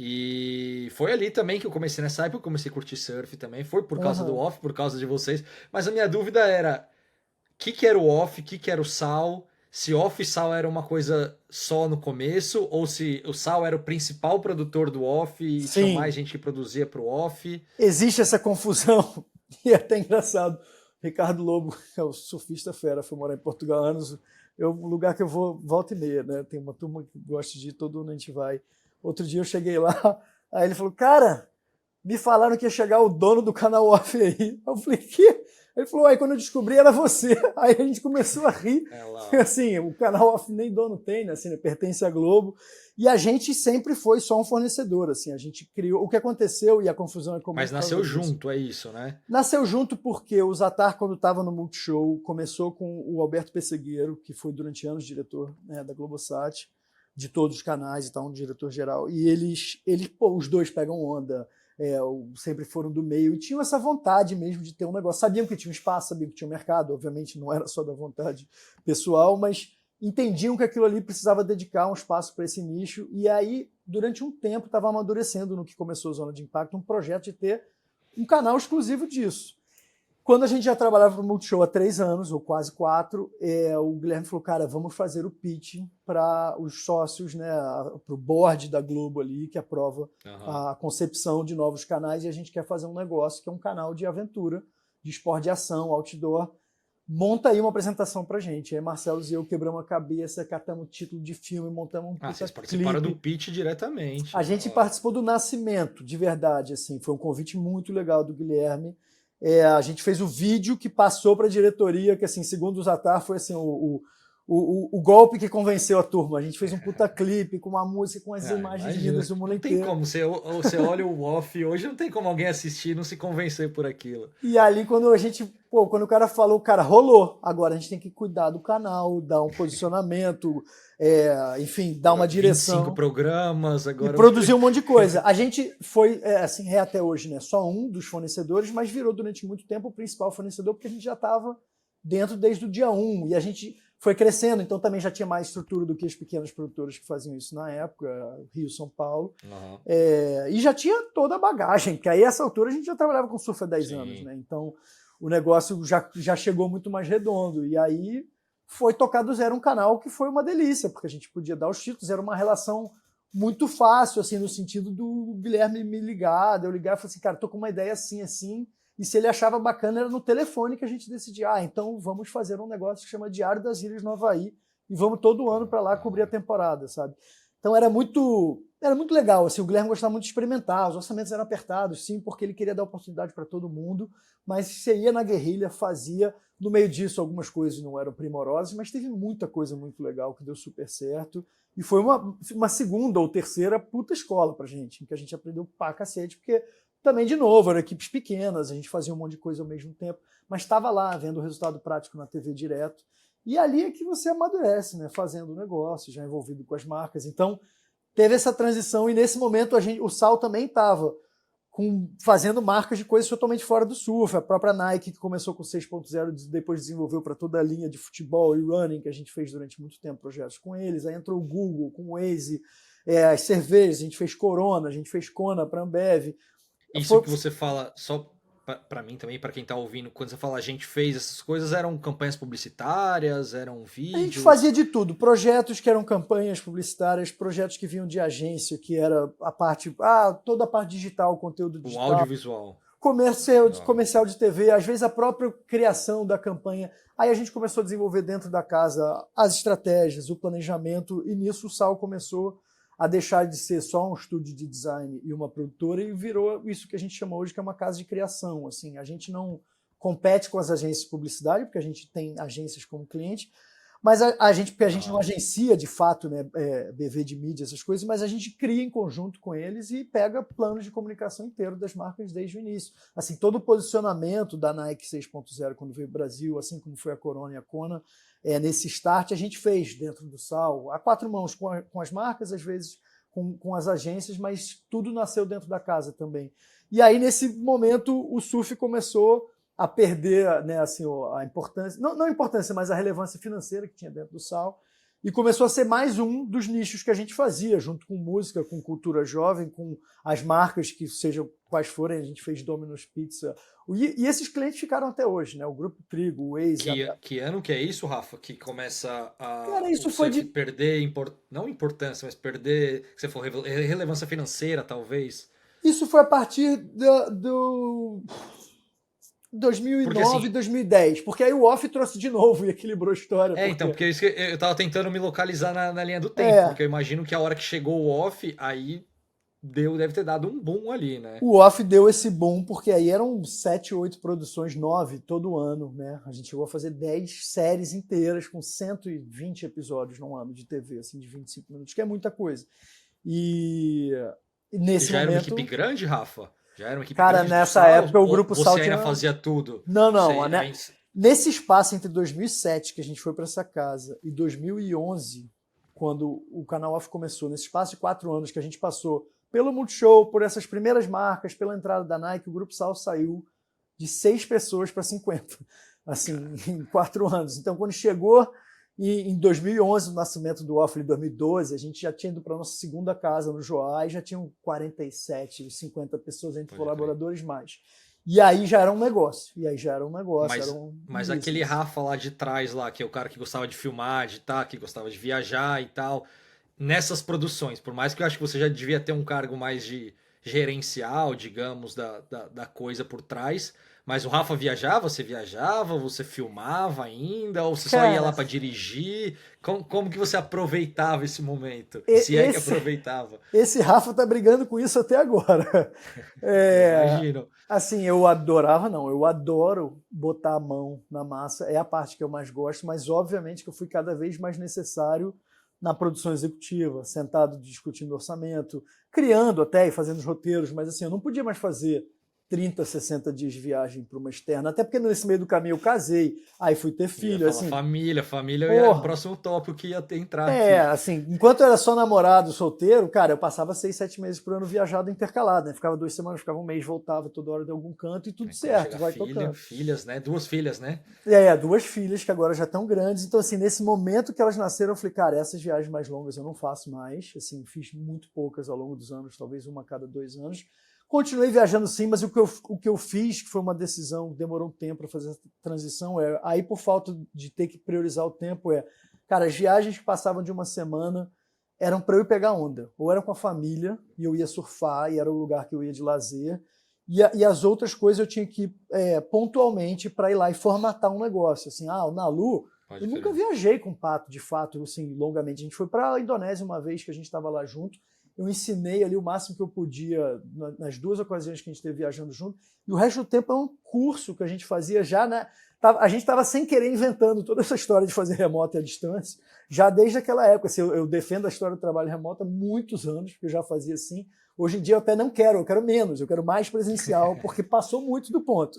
E foi ali também que eu comecei, nessa época eu comecei a curtir surf também, foi por causa do off, por causa de vocês. Mas a minha dúvida era, o que era o off, o que era o SAL, se off e SAL era uma coisa só no começo, ou se o SAL era o principal produtor do off e Sim, tinha mais gente que produzia pro off. Existe essa confusão, e é até engraçado. Ricardo Lobo, que é o surfista fera, foi morar em Portugal há anos, é um lugar que eu vou volta e meia, né? Tem uma turma que gosta de ir, todo onde a gente vai. Outro dia eu cheguei lá, aí ele falou, cara, me falaram que ia chegar o dono do canal off aí. Eu falei, que? Ele falou, aí quando eu descobri era você. Aí a gente começou a rir. Assim, o canal off nem dono tem, né? Assim, né? Pertence à Globo. E a gente sempre foi só um fornecedor, assim. A gente criou... O que aconteceu, e a confusão é comum... Mas nasceu junto, é isso, né? Nasceu junto porque o Zattar, quando estava no Multishow, começou com o Alberto Pessegueiro, que foi durante anos diretor, né, da Globosat, de todos os canais e tal, um diretor geral. E eles os dois pegam onda, sempre foram do meio e tinham essa vontade mesmo de ter um negócio. Sabiam que tinha um espaço, sabiam que tinha um mercado, obviamente não era só da vontade pessoal, mas entendiam que aquilo ali precisava dedicar um espaço para esse nicho. E aí, durante um tempo, estava amadurecendo no que começou a Zona de Impacto, um projeto de ter um canal exclusivo disso. Quando a gente já trabalhava para o Multishow há 3 anos, ou quase 4, o Guilherme falou, cara, vamos fazer o pitch para os sócios, né, para o board da Globo ali, que aprova a concepção de novos canais, e a gente quer fazer um negócio que é um canal de aventura, de esporte de ação, outdoor. Monta aí uma apresentação pra gente. Aí Marcelo e eu quebramos a cabeça, catamos o título de filme, montamos um puta vocês participaram clipe. do pitch diretamente. A gente participou do nascimento, de verdade, assim. Foi um convite muito legal do Guilherme. A gente fez o vídeo que passou para a diretoria, que, assim, segundo o Zatar, foi assim, o golpe que convenceu a turma. A gente fez um puta clipe com uma música, com as imagens lindas do mundo inteiro. Não tem como, você olha o off hoje, não tem como alguém assistir e não se convencer por aquilo. E ali, quando o cara falou, cara, rolou. Agora a gente tem que cuidar do canal, dar um posicionamento, enfim, dar uma direção. 25 programas, agora. E produzir um monte de coisa. A gente foi, assim, até hoje, né, só um dos fornecedores, mas virou durante muito tempo o principal fornecedor, porque a gente já estava dentro desde o dia 1. E a gente foi crescendo, então também já tinha mais estrutura do que as pequenas produtoras que faziam isso na época, Rio, São Paulo. E já tinha toda a bagagem, que aí, a essa altura, a gente já trabalhava com surf há 10 anos, né? Então, o negócio já chegou muito mais redondo. E aí foi tocar do zero um canal que foi uma delícia, porque a gente podia dar os títulos, era uma relação muito fácil, assim, no sentido do Guilherme me ligar, eu ligar e falar assim, cara, tô com uma ideia assim, assim, e se ele achava bacana, era no telefone que a gente decidia, então vamos fazer um negócio que chama Diário das Ilhas no Havaí, e vamos todo ano para lá cobrir a temporada, sabe? Então era muito legal, assim, o Guilherme gostava muito de experimentar, os orçamentos eram apertados, sim, porque ele queria dar oportunidade para todo mundo, mas você ia na guerrilha, fazia, no meio disso algumas coisas não eram primorosas, mas teve muita coisa muito legal que deu super certo, e foi uma segunda ou terceira puta escola pra gente, em que a gente aprendeu pra cacete, porque também, de novo, eram equipes pequenas, a gente fazia um monte de coisa ao mesmo tempo, mas estava lá, vendo o resultado prático na TV direto, e ali é que você amadurece, né, fazendo o negócio, já envolvido com as marcas. Então, teve essa transição, e nesse momento o Sal também estava fazendo marcas de coisas totalmente fora do surf. A própria Nike, que começou com 6.0, depois desenvolveu para toda a linha de futebol e running, que a gente fez durante muito tempo projetos com eles. Aí entrou o Google, com o Waze, as cervejas, a gente fez Corona, a gente fez Kona para a Ambev. Isso que você fala, só para mim também, para quem tá ouvindo, quando você fala a gente fez essas coisas, eram campanhas publicitárias, eram vídeos? A gente fazia de tudo, projetos que eram campanhas publicitárias, projetos que vinham de agência, que era toda a parte digital, conteúdo digital. O audiovisual. Comercial de TV, às vezes a própria criação da campanha. Aí a gente começou a desenvolver dentro da casa as estratégias, o planejamento, e nisso o Sal começou a deixar de ser só um estúdio de design e uma produtora, e virou isso que a gente chama hoje, que é uma casa de criação. Assim, a gente não compete com as agências de publicidade, porque a gente tem agências como cliente, mas porque a gente não agencia de fato, né, BV de mídia, essas coisas, mas a gente cria em conjunto com eles e pega planos de comunicação inteiro das marcas desde o início. Assim, todo o posicionamento da Nike 6.0 quando veio ao Brasil, assim como foi a Corona e a Kona, nesse start a gente fez dentro do Sal, a 4 mãos, com as marcas, às vezes com as agências, mas tudo nasceu dentro da casa também. E aí, nesse momento, o surf começou a perder, né, assim, a importância, não a importância, mas a relevância financeira que tinha dentro do Sal, e começou a ser mais um dos nichos que a gente fazia, junto com música, com cultura jovem, com as marcas que sejam quais forem, a gente fez Domino's Pizza, e esses clientes ficaram até hoje, né? O Grupo Trigo, o Waze... Que ano que é isso, Rafa? Que começa a Cara, isso foi perder, não importância, mas perder, que você falou, relevância financeira, talvez? Isso foi a partir do 2009, porque, assim, 2010, porque aí o off trouxe de novo e equilibrou a história. Porque isso que eu tava tentando me localizar na linha do tempo, porque eu imagino que a hora que chegou o off, aí deve ter dado um boom ali, né? O off deu esse boom, porque aí eram 7, 8 produções, 9 todo ano, né? A gente chegou a fazer 10 séries inteiras com 120 episódios num ano de TV, assim, de 25 minutos, que é muita coisa. E nesse já momento... era uma equipe grande, Rafa? Já era uma equipe Cara, grande nessa época o Grupo Sal ainda fazia tudo? Não. Nesse espaço entre 2007, que a gente foi para essa casa, e 2011, quando o Canal Off começou, nesse espaço de 4 anos que a gente passou pelo Multishow, por essas primeiras marcas, pela entrada da Nike, o Grupo Sal saiu de 6 pessoas para 50, assim, em 4 anos. Então, quando chegou E em 2011, no nascimento do Waffle, em 2012, a gente já tinha ido para a nossa segunda casa no Joá e já tinham 47, 50 pessoas entre colaboradores mais. E aí já era um negócio. Mas aquele Rafa lá de trás, lá, que é o cara que gostava de filmar, de tá, que gostava de viajar e tal, nessas produções, por mais que eu acho que você já devia ter um cargo mais de gerencial, digamos, da coisa por trás, mas o Rafa viajava, você filmava ainda, ou você só ia lá Cara, para dirigir? Como que você aproveitava esse momento? Se é que esse, aproveitava? esse Rafa tá brigando com isso até agora. É, Imagino. assim, eu adorava, não, eu adoro botar a mão na massa, é a parte que eu mais gosto, mas obviamente que eu fui cada vez mais necessário na produção executiva, sentado discutindo orçamento, criando até e fazendo os roteiros, mas assim, eu não podia mais fazer 30, 60 dias de viagem para uma externa, até porque nesse meio do caminho eu casei, aí fui ter filho, assim, Família é o porra, próximo tópico que ia ter entrar aqui. assim, enquanto eu era só namorado, solteiro, cara, eu passava 6, 7 meses por ano viajado intercalado, né? Ficava 2 semanas, ficava um mês, voltava toda hora de algum canto e tudo Aí quando certo, chega vai tocando. filhas, né? 2 filhas, né? 2 filhas que agora já estão grandes, então assim, nesse momento que elas nasceram, eu falei, cara, essas viagens mais longas eu não faço mais, assim, fiz muito poucas ao longo dos anos, talvez uma a cada 2 anos. Continuei viajando sim, mas o que eu fiz, que foi uma decisão, demorou um tempo para fazer essa transição, aí por falta de ter que priorizar o tempo, cara, as viagens que passavam de uma semana eram para eu ir pegar onda, ou era com a família, e eu ia surfar, e era o lugar que eu ia de lazer, e as outras coisas eu tinha que ir pontualmente para ir lá e formatar um negócio, assim, o Nalu, Pode eu nunca crer. viajei com pato, de fato, assim, longamente, a gente foi para a Indonésia uma vez que a gente estava lá junto, eu ensinei ali o máximo que eu podia nas 2 ocasiões que a gente esteve viajando junto, e o resto do tempo é um curso que a gente fazia já, né? A gente estava sem querer inventando toda essa história de fazer remoto e à distância, já desde aquela época. Assim, eu defendo a história do trabalho remoto há muitos anos, porque eu já fazia assim. Hoje em dia eu até não quero, eu quero menos, eu quero mais presencial, porque passou muito do ponto.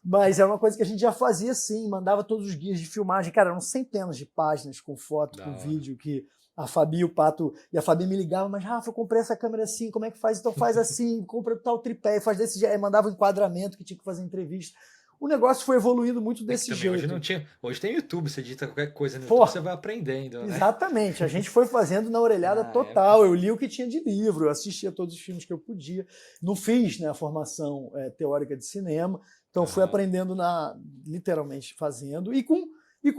Mas é uma coisa que a gente já fazia assim, mandava todos os guias de filmagem, cara, eram centenas de páginas com foto, Da com hora. vídeo, que a Fabi e o Pato, e a Fabi me ligava, mas Rafa, eu comprei essa câmera assim, como é que faz? Então faz assim, compra tal tripé, faz desse jeito, aí mandava um enquadramento que tinha que fazer entrevista. O negócio foi evoluindo muito É que desse também hoje não jeito. tinha. Hoje tem YouTube, você digita qualquer coisa no YouTube, Pô, você vai aprendendo, né? exatamente, a gente foi fazendo na orelhada Na época. total. Eu li o que tinha de livro, eu assistia todos os filmes que eu podia. Não fiz, né, a formação teórica de cinema, então fui Aham. aprendendo literalmente fazendo e com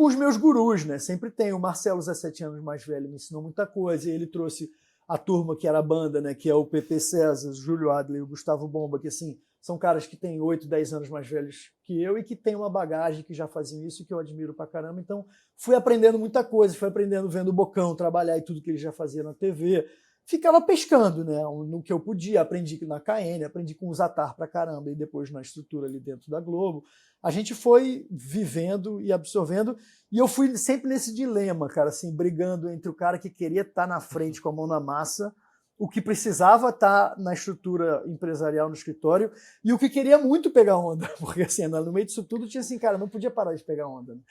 os meus gurus, né? Sempre tem o Marcelo, 17 anos mais velho, me ensinou muita coisa. E ele trouxe a turma que era a banda, né? Que é o PP César, o Júlio Adler e o Gustavo Bomba, que assim são caras que têm 8, 10 anos mais velhos que eu e que têm uma bagagem, que já faziam isso e que eu admiro pra caramba. Então fui aprendendo muita coisa, fui aprendendo vendo o Bocão trabalhar e tudo que ele já fazia na TV. Ficava pescando, né? No que eu podia. Aprendi na KN, aprendi com o Zatar pra caramba e depois na estrutura ali dentro da Globo. A gente foi vivendo e absorvendo e eu fui sempre nesse dilema, cara, assim, brigando entre o cara que queria estar na frente com a mão na massa, o que precisava estar na estrutura empresarial no escritório e o que queria muito pegar onda, porque assim, no meio disso tudo tinha assim, cara, não podia parar de pegar onda. Né?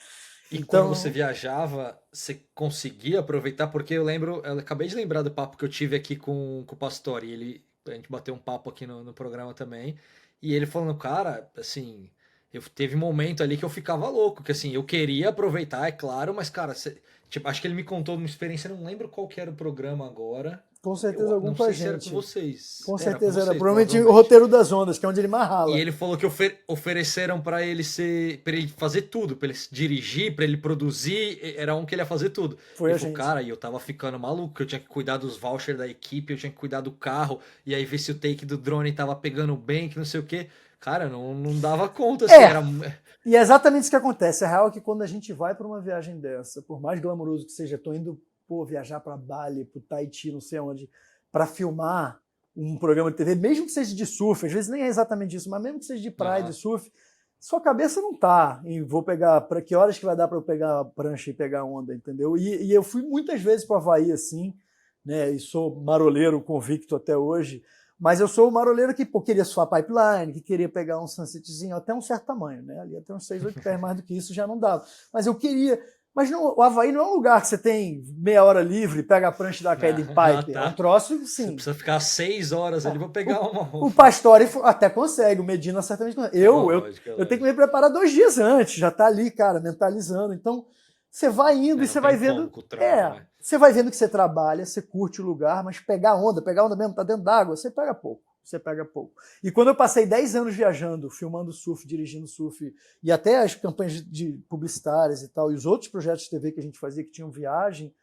E quando você Então, viajava, você conseguia aproveitar? Porque eu acabei de lembrar do papo que eu tive aqui com o Pastore. A gente bateu um papo aqui no programa também. E ele falando, cara, assim, teve um momento ali que eu ficava louco, que assim, eu queria aproveitar, é claro, mas, cara, tipo, acho que ele me contou uma experiência, eu não lembro qual que era o programa agora. com certeza algum Não com a sei se era com gente. vocês. Com Era com certeza era. vocês, Provavelmente o provavelmente. roteiro das ondas, que é onde ele mais E rala. ele falou que ofereceram para para ele fazer tudo, para ele dirigir, para ele produzir, era um que ele ia fazer tudo. Foi Ele a falou, gente. cara, e eu tava ficando maluco, que eu tinha que cuidar dos vouchers da equipe, eu tinha que cuidar do carro, e aí ver se o take do drone tava pegando bem, que não sei o quê. Cara, não dava conta, assim, É, era. e é exatamente isso que acontece. A real é que quando a gente vai para uma viagem dessa, por mais glamouroso que seja, tô indo viajar para Bali, para Tahiti, não sei onde, para filmar um programa de TV, mesmo que seja de surf, às vezes nem é exatamente isso, mas mesmo que seja de praia, de Aham. surf, sua cabeça não tá em vou pegar, para que horas que vai dar para eu pegar a prancha e pegar onda, entendeu? E eu fui muitas vezes para o Havaí assim, né? E sou maroleiro convicto até hoje. Mas eu sou o maroleiro que queria surfar pipeline, que queria pegar um sunsetzinho até um certo tamanho, né? Ali até uns 6, 8 pés, mais do que isso já não dava. Mas eu queria. Mas não, o Havaí não é um lugar que você tem meia hora livre, pega a prancha e dá a queda em Ah, pipe. É um tá. troço, Você sim. precisa ficar 6 horas ali pra pegar uma. O Pastore até consegue, o Medina certamente consegue. É lógico, é Eu tenho que lógico. me preparar 2 dias antes, já tá ali, cara, mentalizando. Então, Você vai indo e Não você vai tem como vendo. com o trampo, né? Você vai vendo que você trabalha, você curte o lugar, mas pegar onda mesmo, tá dentro d'água, você pega pouco. Você pega pouco. E quando eu passei 10 anos viajando, filmando surf, dirigindo surf, e até as campanhas de publicitárias e tal, e os outros projetos de TV que a gente fazia que tinham viagem,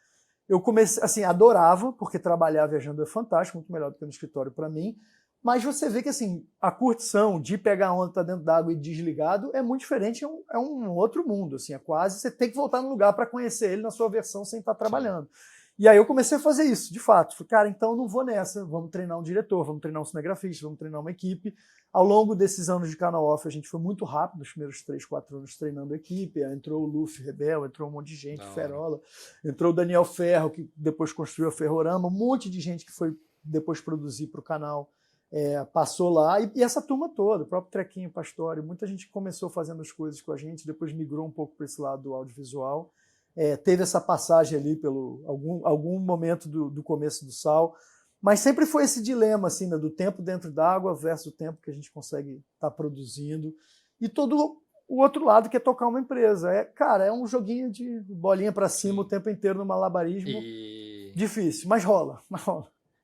eu comecei, assim, adorava, porque trabalhar viajando é fantástico, muito melhor do que no escritório para mim. Mas você vê que assim, a curtição de pegar onda tá dentro d'água e desligado é muito diferente, é um outro mundo. Assim, é quase você tem que voltar no lugar para conhecer ele na sua versão sem estar trabalhando. E aí eu comecei a fazer isso, de fato. Falei, cara, então não vou nessa, vamos treinar um diretor, vamos treinar um cinegrafista, vamos treinar uma equipe. Ao longo desses anos de canal off, a gente foi muito rápido, os primeiros 3, 4 anos treinando a equipe. Entrou o Luffy Rebel, entrou um monte de gente, Ferola, entrou o Daniel Ferro, que depois construiu a Ferrorama, um monte de gente que foi depois produzir para o canal. Passou lá, e essa turma toda, o próprio Trequinho Pastore, muita gente começou fazendo as coisas com a gente, depois migrou um pouco para esse lado do audiovisual, teve essa passagem ali pelo algum momento do começo do Sal, mas sempre foi esse dilema assim, né, do tempo dentro d'água versus o tempo que a gente consegue estar produzindo, e todo o outro lado que é tocar uma empresa. Cara, é um joguinho de bolinha para cima o tempo inteiro no malabarismo, difícil, mas rola.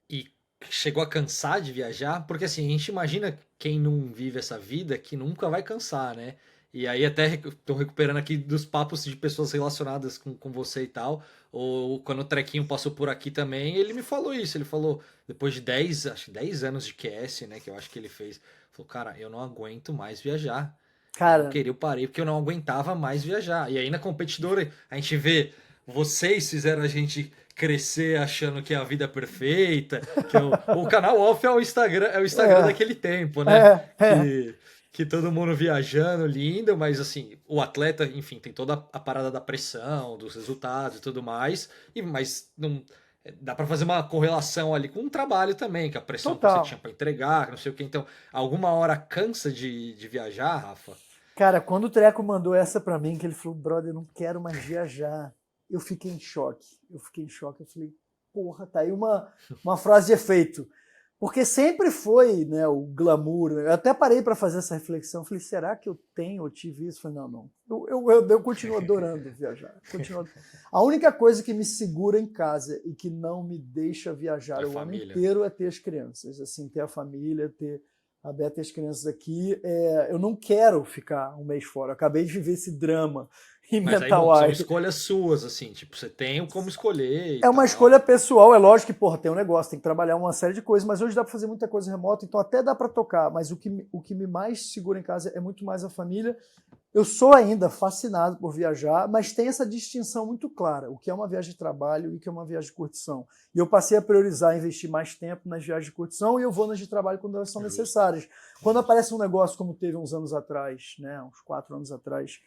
E chegou a cansar de viajar? Porque assim, a gente imagina quem não vive essa vida que nunca vai cansar, né? E aí até estou recuperando aqui dos papos de pessoas relacionadas com você e tal. Ou quando o Trequinho passou por aqui também, ele me falou isso. Ele falou, depois de 10, acho que 10 anos de QS, né? Que eu acho que ele fez. Falou, cara, eu não aguento mais viajar. Eu não Cara, queria, eu parei porque eu não aguentava mais viajar. E aí na competidora a gente vê, vocês fizeram a gente crescer achando que é a vida perfeita, que o canal off é o Instagram daquele tempo, né? é, é. Que, que todo mundo viajando, lindo, mas assim, o atleta, enfim, tem toda a parada da pressão, dos resultados e tudo mais, mas não dá para fazer uma correlação ali com o trabalho também, que a pressão que você Total. tinha para entregar, que não sei o que. Então, alguma hora cansa de viajar, Rafa? Cara, quando o Treco mandou essa pra mim, que ele falou, brother, eu não quero mais viajar, eu fiquei em choque. Eu falei, porra, tá aí uma frase de efeito. Porque sempre foi, né, o glamour. Eu até parei para fazer essa reflexão. Falei, será que eu tive isso? Falei, não. Eu continuo adorando viajar. A única coisa que me segura em casa e que não me deixa viajar o ano inteiro é ter as crianças. Assim, ter a família, ter a Beta e as crianças aqui. Eu não quero ficar um mês fora. Eu acabei de viver esse drama em Mas aí, Mental bom, são White. escolhas suas, assim, tipo, você tem como escolher e É uma tal. escolha pessoal, é lógico que, porra, tem um negócio, tem que trabalhar uma série de coisas, mas hoje dá para fazer muita coisa remota, então até dá para tocar, mas o que me mais segura em casa é muito mais a família. Eu sou ainda fascinado por viajar, mas tem essa distinção muito clara, o que é uma viagem de trabalho e o que é uma viagem de curtição. E eu passei a priorizar investir mais tempo nas viagens de curtição e eu vou nas de trabalho quando elas são necessárias. Quando aparece um negócio como teve uns anos atrás, né, uns 4 anos atrás,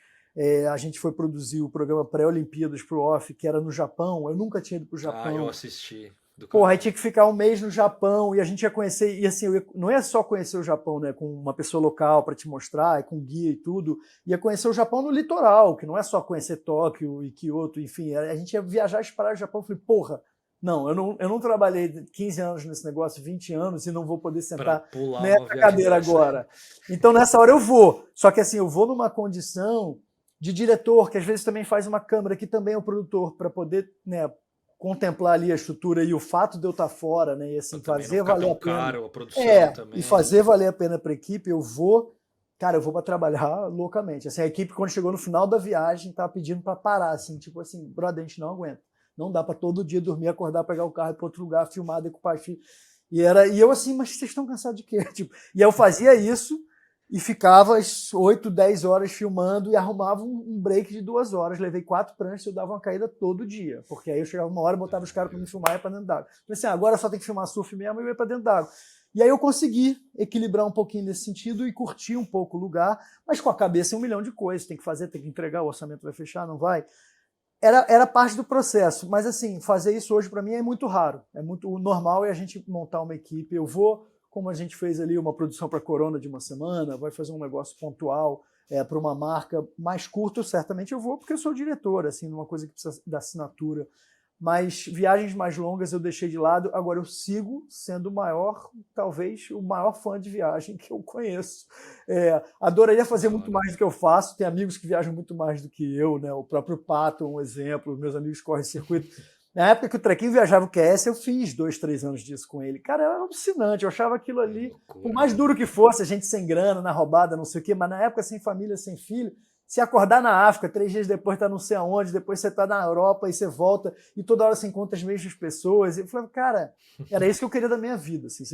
a gente foi produzir o programa Pré-Olimpíadas pro Off, que era no Japão. Eu nunca tinha ido pro Japão. Ah, eu assisti. Porra, aí tinha que ficar um mês no Japão e a gente ia conhecer. E assim, não é só conhecer o Japão, né? Com uma pessoa local para te mostrar, e com guia e tudo. Ia conhecer o Japão no litoral, que não é só conhecer Tóquio e Kyoto, enfim. A gente ia viajar e parar no Japão. Eu falei, porra, não, eu não trabalhei 15 anos nesse negócio, 20 anos, e não vou poder sentar nessa cadeira agora. Então, nessa hora eu vou. Só que assim, eu vou numa condição de diretor, que às vezes também faz uma câmera, que também é o produtor, para poder, né, contemplar ali a estrutura e o fato de eu estar fora, né, e assim, fazer valer a pena. Caro, a produção também. E fazer valer a pena para a equipe, eu vou para trabalhar loucamente. Assim, a equipe, quando chegou no final da viagem, estava pedindo para parar, assim, tipo assim, brother, a gente não aguenta. Não dá para todo dia dormir, acordar, pegar o carro e ir para outro lugar, filmar, decupar. E eu assim, mas vocês estão cansados de quê? Tipo, e eu fazia isso e ficava as 8, 10 horas filmando e arrumava um break de 2 horas. Levei 4 pranchas e eu dava uma caída todo dia. Porque aí eu chegava uma hora, botava os caras para me filmar e ia para dentro d'água. Falei assim, agora só tem que filmar surf mesmo e eu ia para dentro d'água. E aí eu consegui equilibrar um pouquinho nesse sentido e curtir um pouco o lugar, mas com a cabeça em 1 milhão de coisas. Tem que fazer, tem que entregar, o orçamento vai fechar, não vai. Era parte do processo, mas assim, fazer isso hoje para mim é muito raro. O normal é a gente montar uma equipe. Eu vou, como a gente fez ali uma produção para Corona de uma semana, vai fazer um negócio pontual para uma marca mais curto, certamente eu vou, porque eu sou diretor, assim, numa coisa que precisa da assinatura. mas viagens mais longas eu deixei de lado. Agora eu sigo sendo o maior, talvez o maior fã de viagem que eu conheço. Adoraria fazer Da muito hora. mais do que eu faço. Tem amigos que viajam muito mais do que eu, né? O próprio Pato, um exemplo. Meus amigos correm circuito. Na época que o Trequinho viajava o QS, eu fiz 2, 3 anos disso com ele. Cara, era alucinante. Eu achava aquilo Que ali, por loucura, mais mano. duro que fosse, a gente sem grana, na roubada, não sei o quê, mas na época sem família, sem filho, se acordar na África, 3 dias depois tá não sei aonde, depois você tá na Europa e você volta e toda hora você encontra as mesmas pessoas. E eu falei, cara, era isso que eu queria da minha vida. Assim.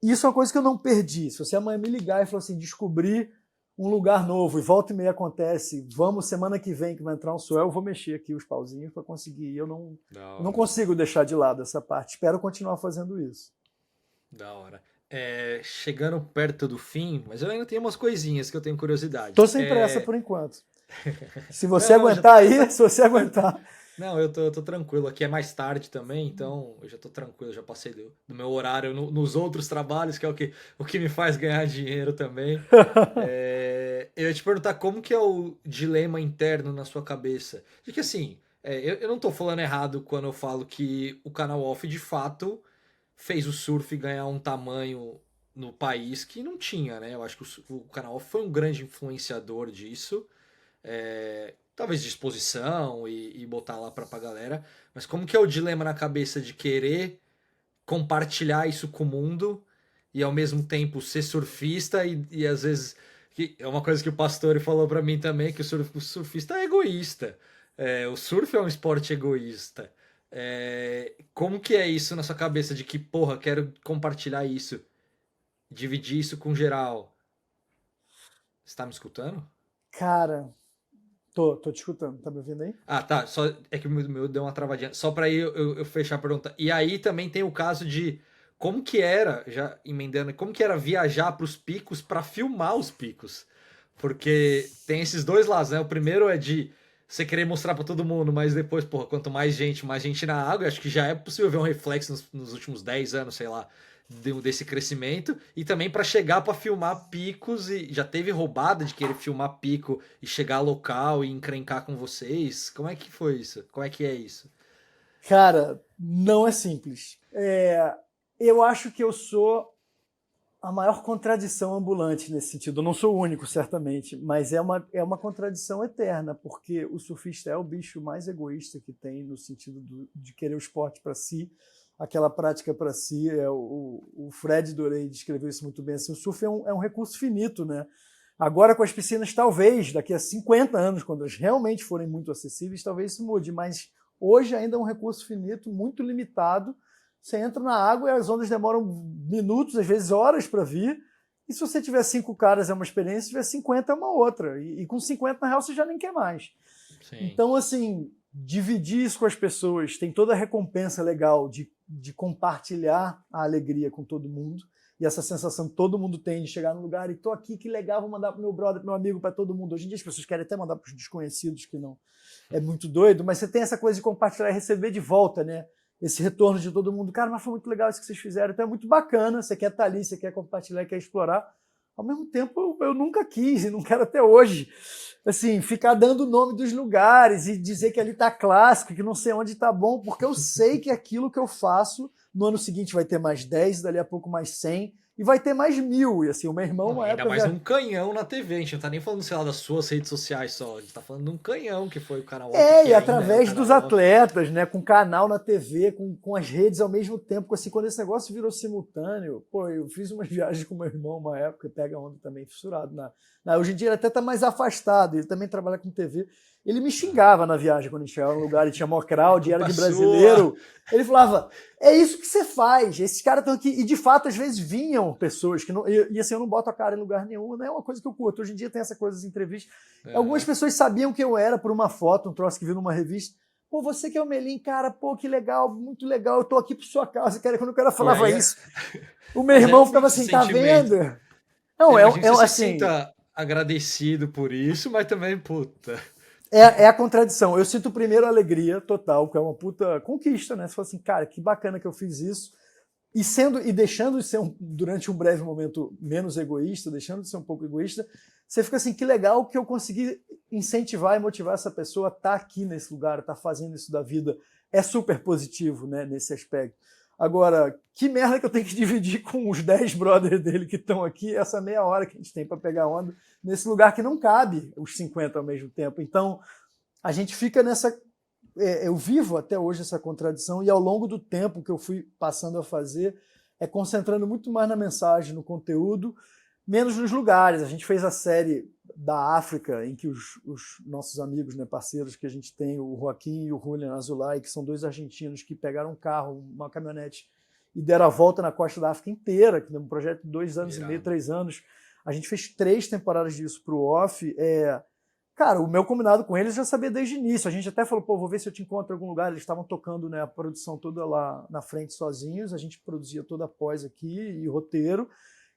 Isso é uma coisa que eu não perdi. Se você amanhã me ligar e falar assim, descobri um lugar novo e volta e meia acontece, vamos semana que vem que vai entrar um Suel, eu vou mexer aqui os pauzinhos para conseguir. Da Eu não hora. consigo deixar de lado essa parte. Espero continuar fazendo isso. Da hora. Chegando perto do fim, mas eu ainda tenho umas coisinhas que eu tenho Tô curiosidade. sem pressa por enquanto. Se você Não, não, já aguentar aí, se você aguentar. Não, eu tô tranquilo. Aqui é mais tarde também, então eu já tô tranquilo, já passei do meu horário nos outros trabalhos, que é o que me faz ganhar dinheiro também. Eu ia te perguntar como que é o dilema interno na sua cabeça. De que assim, eu não tô falando errado quando eu falo que o canal Off de fato fez o surf ganhar um tamanho no país que não tinha, né? Eu acho que o canal Off foi um grande influenciador disso, talvez de exposição e botar lá pra galera, mas como que é o dilema na cabeça de querer compartilhar isso com o mundo e ao mesmo tempo ser surfista e às vezes que é uma coisa que o Pastore falou pra mim também, que o surfista é egoísta. O surf é um esporte egoísta. Como que é isso na sua cabeça de que, porra, quero compartilhar isso, dividir isso com geral? Você tá me escutando? Cara, tô te escutando. Tá me ouvindo aí? Ah, tá. Só, é que o meu deu uma travadinha. Só para aí eu fechar a pergunta. E aí também tem o caso de como que era, já emendando, como que era viajar para os picos para filmar os picos. Porque tem esses dois lados, né? O primeiro é de você querer mostrar para todo mundo, mas depois, porra, quanto mais gente na água, acho que já é possível ver um reflexo nos últimos 10 anos, sei lá, desse crescimento. E também para chegar para filmar picos e já teve roubada de querer filmar pico e chegar local e encrencar com vocês. Como é que foi isso? Como é que é isso? Cara, não é simples. Eu acho que eu sou a maior contradição ambulante nesse sentido. Eu não sou o único, certamente, mas é uma contradição eterna, porque o surfista é o bicho mais egoísta que tem, no sentido de querer o esporte para si, aquela prática para si. O Fred Dorey descreveu isso muito bem. Assim, o surf é um recurso finito, né? Agora, com as piscinas, talvez, daqui a 50 anos, quando elas realmente forem muito acessíveis, talvez isso mude, mas hoje ainda é um recurso finito, muito limitado. Você entra na água e as ondas demoram minutos, às vezes horas para vir. E se você tiver 5 caras é uma experiência, se tiver 50 é uma outra. E com 50, na real, você já nem quer mais. Sim. Então, assim, dividir isso com as pessoas, tem toda a recompensa legal de compartilhar a alegria com todo mundo. E essa sensação que todo mundo tem de chegar num lugar e tô aqui, que legal, vou mandar pro meu brother, pro meu amigo, para todo mundo. Hoje em dia as pessoas querem até mandar pros desconhecidos, que não é muito doido, mas você tem essa coisa de compartilhar e receber de volta, né? Esse retorno de todo mundo. Cara, mas foi muito legal isso que vocês fizeram. Então é muito bacana, você quer estar ali, você quer compartilhar, quer explorar. Ao mesmo tempo, eu nunca quis e não quero até hoje, assim, ficar dando o nome dos lugares e dizer que ali tá clássico, que não sei onde tá bom, porque eu sei que aquilo que eu faço, no ano seguinte vai ter mais 10, dali a pouco mais 100, e vai ter mais 1000. E assim, o meu irmão, Não, uma ainda época, mais um canhão na TV. A gente não tá nem falando, sei lá, das suas redes sociais só. A gente tá falando de um canhão que foi o canal off, e que ainda é o através dos canal off. atletas, né, com canal na TV, com as redes ao mesmo tempo, assim, quando esse negócio virou simultâneo, pô, eu fiz umas viagens com meu irmão uma época, pega onda também, fissurado. Hoje em dia ele até tá mais afastado, ele também trabalha com TV. Ele me xingava na viagem quando a gente chegava no lugar e tinha mó É crowd, e era culpa de sua. brasileiro. Ele falava, é isso que você faz, esses caras estão aqui. E de fato, às vezes vinham pessoas que não. E assim, eu não boto a cara em lugar nenhum, não é uma coisa que eu curto. Hoje em dia tem essa coisa das entrevistas. Algumas Aham. pessoas sabiam quem eu era por uma foto, um troço que viu numa revista. Pô, você que é o Melim, cara, pô, que legal, muito legal, eu tô aqui por sua causa. Cara, quando o cara Pô, falava aí isso, o meu é irmão ficava realmente esse assim, tá sentimento. vendo? Não, Eu imagino que você se assim, sinta agradecido por isso, mas também, puta. é a contradição. Eu sinto primeiro alegria total, que é uma puta conquista, né? Você fala assim, cara, que bacana que eu fiz isso. e deixando de ser, durante um breve momento, menos egoísta, deixando de ser um pouco egoísta, você fica assim, que legal que eu consegui incentivar e motivar essa pessoa a estar aqui nesse lugar, a estar fazendo isso da vida. É super positivo, né, nesse aspecto. Agora, que merda que eu tenho que dividir com os 10 brothers dele que estão aqui, essa meia hora que a gente tem para pegar onda, nesse lugar que não cabe os 50 ao mesmo tempo. Então, a gente fica nessa... Eu vivo até hoje essa contradição, e ao longo do tempo que eu fui passando a fazer, concentrando muito mais na mensagem, no conteúdo, menos nos lugares. A gente fez a série da África, em que os nossos amigos, né, parceiros que a gente tem, o Joaquim e o Julian Azulay, que são 2 argentinos que pegaram um carro, uma caminhonete, e deram a volta na costa da África inteira, que é um projeto de 2 anos e meio, 3 anos. A gente fez 3 temporadas disso para o Off. Cara, o meu combinado com eles eu já sabia desde o início. A gente até falou, pô, vou ver se eu te encontro em algum lugar. Eles estavam tocando, né, a produção toda lá na frente sozinhos. A gente produzia toda a pós aqui e roteiro.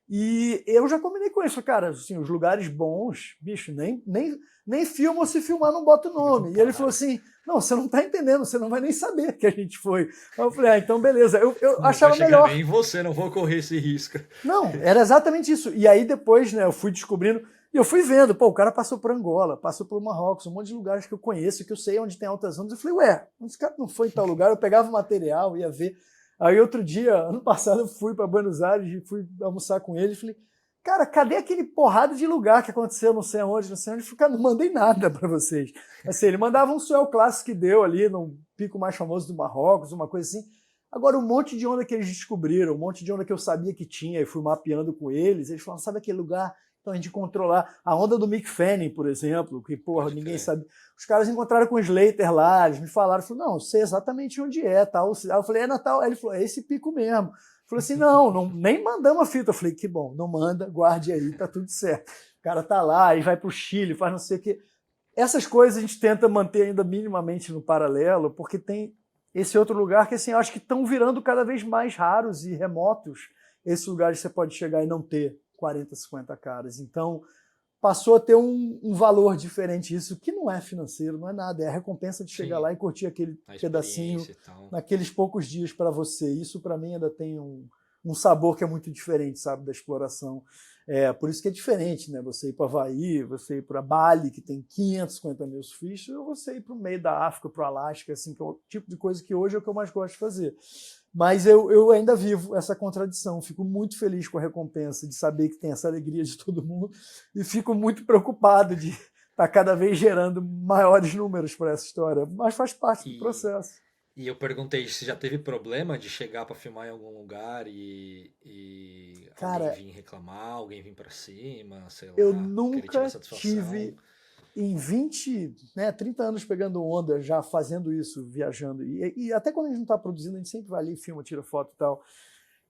E eu já combinei com isso, cara, assim, os lugares bons, bicho, nem filma, ou se filmar não bota o nome. E ele falou assim, não, você não tá entendendo, você não vai nem saber que a gente foi. Aí eu falei, então beleza. Eu Não achava vai chegar melhor. nem em você, não vou correr esse risco. Não, era exatamente isso. E aí depois, né, eu fui descobrindo, e eu fui vendo, pô, o cara passou por Angola, passou por Marrocos, um monte de lugares que eu conheço, que eu sei onde tem altas ondas. Eu falei, ué, esse cara não foi em tal lugar? Eu pegava o material, ia ver. Aí outro dia, ano passado, eu fui para Buenos Aires e fui almoçar com ele e falei, cara, cadê aquele porrada de lugar que aconteceu, não sei aonde, não sei onde? Eu falei, cara, não mandei nada para vocês. Assim, ele mandava um Suel Clássico que deu ali, no pico mais famoso do Marrocos, uma coisa assim. Agora, um monte de onda que eles descobriram, um monte de onda que eu sabia que tinha e fui mapeando com eles, eles falaram, sabe aquele lugar? Então a gente controlar a onda do Mick Fanning, por exemplo, que, porra, ninguém sabe. Os caras encontraram com o Slater lá, eles me falaram, falaram, não, eu sei exatamente onde é, tal. Aí eu falei, é Natal. Aí ele falou, é esse pico mesmo. Falou assim, não, nem mandamos a fita. Eu falei, que bom, não manda, guarde aí, tá tudo certo. O cara tá lá, aí vai pro Chile, faz não sei o quê. Essas coisas a gente tenta manter ainda minimamente no paralelo, porque tem esse outro lugar que, assim, eu acho que estão virando cada vez mais raros e remotos. Esses lugares você pode chegar e não ter 40, 50 caras. Então, passou a ter um valor diferente isso, que não é financeiro, não é nada, é a recompensa de chegar lá e curtir aquele pedacinho naqueles poucos dias para você. Isso, para mim, ainda tem um sabor que é muito diferente, sabe, da exploração. Por isso que é diferente, né? Você ir para Havaí, você ir para Bali, que tem 550 mil surfistas, ou você ir para o meio da África, para o Alasca, assim, que é o tipo de coisa que hoje é o que eu mais gosto de fazer. Mas eu ainda vivo essa contradição, fico muito feliz com a recompensa de saber que tem essa alegria de todo mundo e fico muito preocupado de estar cada vez gerando maiores números para essa história, mas faz parte do processo. E eu perguntei se já teve problema de chegar para filmar em algum lugar e Cara, alguém vir reclamar, alguém vir para cima, sei lá, eu querer tirar nunca satisfação. tive em 20, 30 anos pegando onda, já fazendo isso, viajando. E até quando a gente não está produzindo, a gente sempre vai ali, filma, tira foto e tal.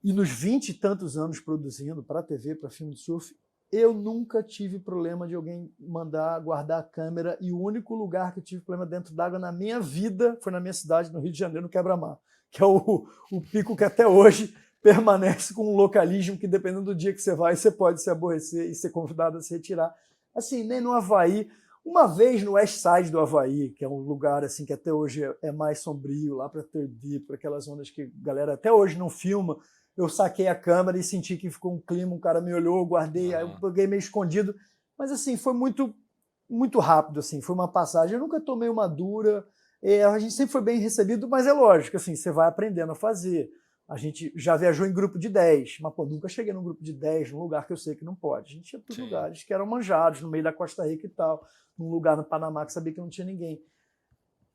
E nos 20 e tantos anos produzindo para TV, para filme de surf, eu nunca tive problema de alguém mandar guardar a câmera. E o único lugar que eu tive problema dentro d'água na minha vida foi na minha cidade, no Rio de Janeiro, no Quebra-Mar, que é o pico que até hoje permanece com um localismo que, dependendo do dia que você vai, você pode se aborrecer e ser convidado a se retirar. Assim, nem no Havaí. Uma vez no West Side do Havaí, que é um lugar assim que até hoje é mais sombrio, lá para Third Deep, para aquelas zonas que a galera até hoje não filma, eu saquei a câmera e senti que ficou um clima, um cara me olhou, eu guardei, aí eu peguei meio escondido, mas assim, foi muito muito rápido, assim, foi uma passagem, eu nunca tomei uma dura, a gente sempre foi bem recebido, mas é lógico, assim, você vai aprendendo a fazer. A gente já viajou em grupo de 10, mas pô, nunca cheguei num grupo de 10, num lugar que eu sei que não pode. A gente ia para os lugares que eram manjados, no meio da Costa Rica e tal, num lugar no Panamá que sabia que não tinha ninguém.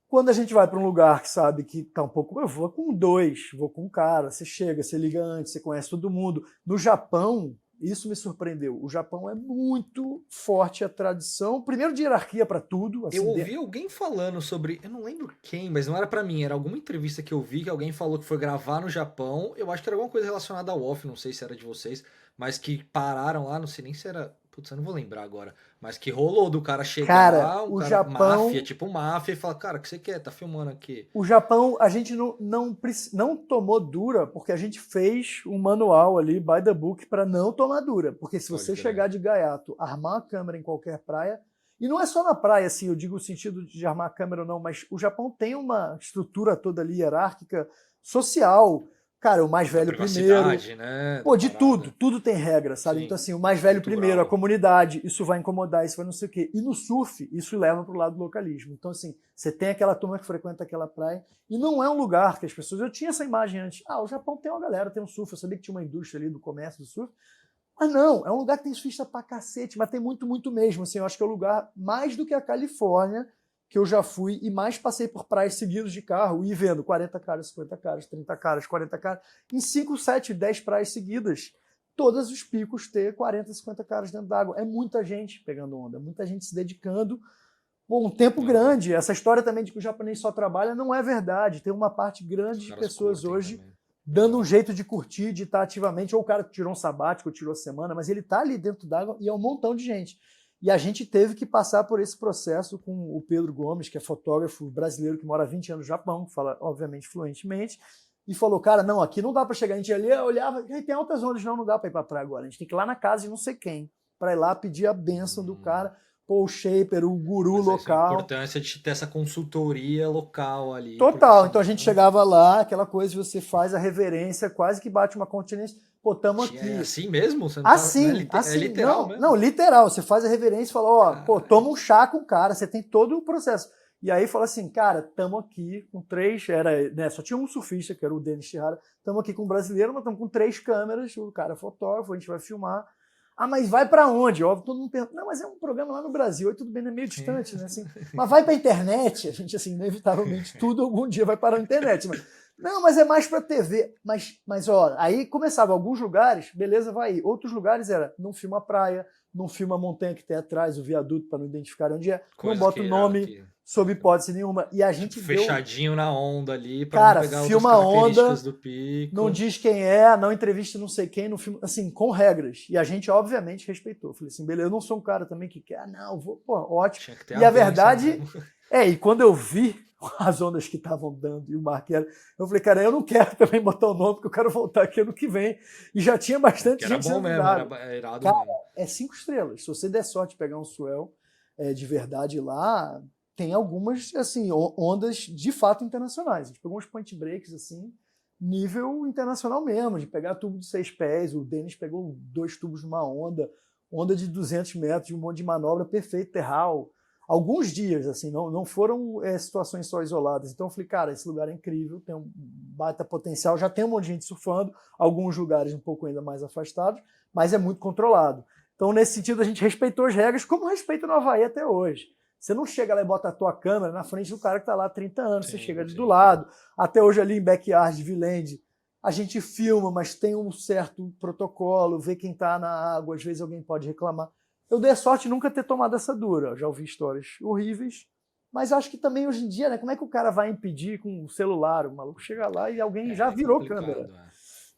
Quando a gente vai para um lugar que sabe que tá um pouco... Eu vou com 2, vou com um cara, você chega, você liga antes, você conhece todo mundo. No Japão, isso me surpreendeu. O Japão é muito forte a tradição, primeiro de hierarquia para tudo. Assim, eu ouvi alguém falando sobre, eu não lembro quem, mas não era pra mim, era alguma entrevista que eu vi que alguém falou que foi gravar no Japão. Eu acho que era alguma coisa relacionada ao off, não sei se era de vocês, mas que pararam lá, não sei nem se era, putz, eu não vou lembrar agora, mas que rolou do cara chegar, cara, um o cara Japão, máfia, tipo máfia, e falar, cara, o que você quer? Tá filmando aqui. O Japão, a gente não tomou dura, porque a gente fez um manual ali, by the book, para não tomar dura. Porque se você chegar de gaiato, armar a câmera em qualquer praia, e não é só na praia, assim, eu digo o sentido de armar a câmera ou não, mas o Japão tem uma estrutura toda ali hierárquica, social. Cara, o mais Da velho primeiro. privacidade, né? Da Pô, de parada. tudo tem regra, sabe? Então, Sim, assim, o mais velho primeiro, a cultural. comunidade, isso vai incomodar, isso vai não sei o quê. E no surf, isso leva pro lado do localismo. Então, assim, você tem aquela turma que frequenta aquela praia, e não é um lugar que as pessoas. Eu tinha essa imagem antes. Ah, o Japão tem uma galera, tem um surf. Eu sabia que tinha uma indústria ali do comércio do surf. Mas não, é um lugar que tem surfista pra cacete, mas tem muito, muito mesmo. Assim, eu acho que é o lugar mais do que a Califórnia que eu já fui e mais passei por praias seguidas de carro e vendo 40 caras, 50 caras, 30 caras, 40 caras, em 5, 7, 10 praias seguidas. Todos os picos ter 40, 50 caras dentro d'água. É muita gente pegando onda, é muita gente se dedicando por um tempo Aham. grande. Essa história também de que o japonês só trabalha não é verdade. Tem uma parte Os grande de caras pessoas curtem hoje também. dando um Aham. jeito de curtir, de estar ativamente, ou o cara tirou um sabático, tirou a semana, mas ele está ali dentro d'água e é um montão de gente. E a gente teve que passar por esse processo com o Pedro Gomes, que é fotógrafo brasileiro que mora há 20 anos no Japão, que fala, obviamente, fluentemente, e falou, cara, não, aqui não dá para chegar. A gente ali olhava, tem altas ondas, não dá para ir para praia agora. A gente tem que ir lá na casa de não sei quem, para ir lá pedir a benção do Hum. cara, pô, o shaper, o guru Mas essa é a local. importância de ter essa consultoria local ali, porque Total. Então a gente senão. chegava lá, aquela coisa, você faz a reverência, quase que bate uma continência. Pô, tamo É aqui. assim mesmo? Você não tá. Não é, Assim, é assim, literal não, não, mesmo? literal. Você faz a reverência e fala, ó, pô, toma Caralho. um chá com o cara, você tem todo o processo. E aí fala assim, cara, tamo aqui com três, era, né, só tinha um surfista, que era o Denis Chihara, tamo aqui com um brasileiro, mas tamo com 3 câmeras, o cara é fotógrafo, a gente vai filmar. Ah, mas vai pra onde? Óbvio, todo mundo pergunta, não, mas é um programa lá no Brasil, aí tudo bem, é meio distante, né, assim, mas vai pra internet, a gente, assim, inevitavelmente, tudo algum dia vai parar na internet, mas não, mas é mais para TV. Mas ó, aí começava alguns lugares, beleza, vai aí. Outros lugares era, não filma a praia, não filma a montanha que tem atrás, o viaduto para não identificar onde é, não Coisas bota o que, nome que. sob hipótese nenhuma. E a Tipo, gente deu, fechadinho na onda ali pra não cara, pegar outras filma a características onda, do não pico. diz quem é, não entrevista não sei quem, não filma, assim, com regras. E a gente, obviamente, respeitou. Falei assim, beleza, eu não sou um cara também que quer, ah, não, vou, pô, ótimo. Tinha que ter E a a benção verdade mesmo. e quando eu vi as ondas que estavam dando e o mar que era, eu falei, cara, eu não quero também botar o nome, porque eu quero voltar aqui ano que vem. E já tinha É, porque bastante era gente bom dentro mesmo, d'água. era irado Cara, mesmo. é 5 estrelas. Se você der sorte de pegar um swell de verdade lá, tem algumas, assim, ondas de fato internacionais. A gente pegou uns point breaks, assim, nível internacional mesmo, de pegar tubo de 6 pés. O Denis pegou 2 tubos numa onda de 200 metros, de um monte de manobra perfeito, terral. Alguns dias, assim, não foram situações só isoladas. Então eu falei, cara, esse lugar é incrível, tem um baita potencial, já tem um monte de gente surfando, alguns lugares um pouco ainda mais afastados, mas é muito controlado. Então, nesse sentido, a gente respeitou as regras, como respeita no Havaí até hoje. Você não chega lá e bota a tua câmera na frente do cara que está lá há 30 anos, você chega Sim, ali do sim. lado. Até hoje, ali em Backyard, Viland, a gente filma, mas tem um certo protocolo, vê quem está na água, às vezes alguém pode reclamar. Eu dei a sorte de nunca ter tomado essa dura. Eu já ouvi histórias horríveis, mas acho que também hoje em dia, né? Como é que o cara vai impedir com o celular? O maluco chega lá e alguém já É virou câmera. complicado, é.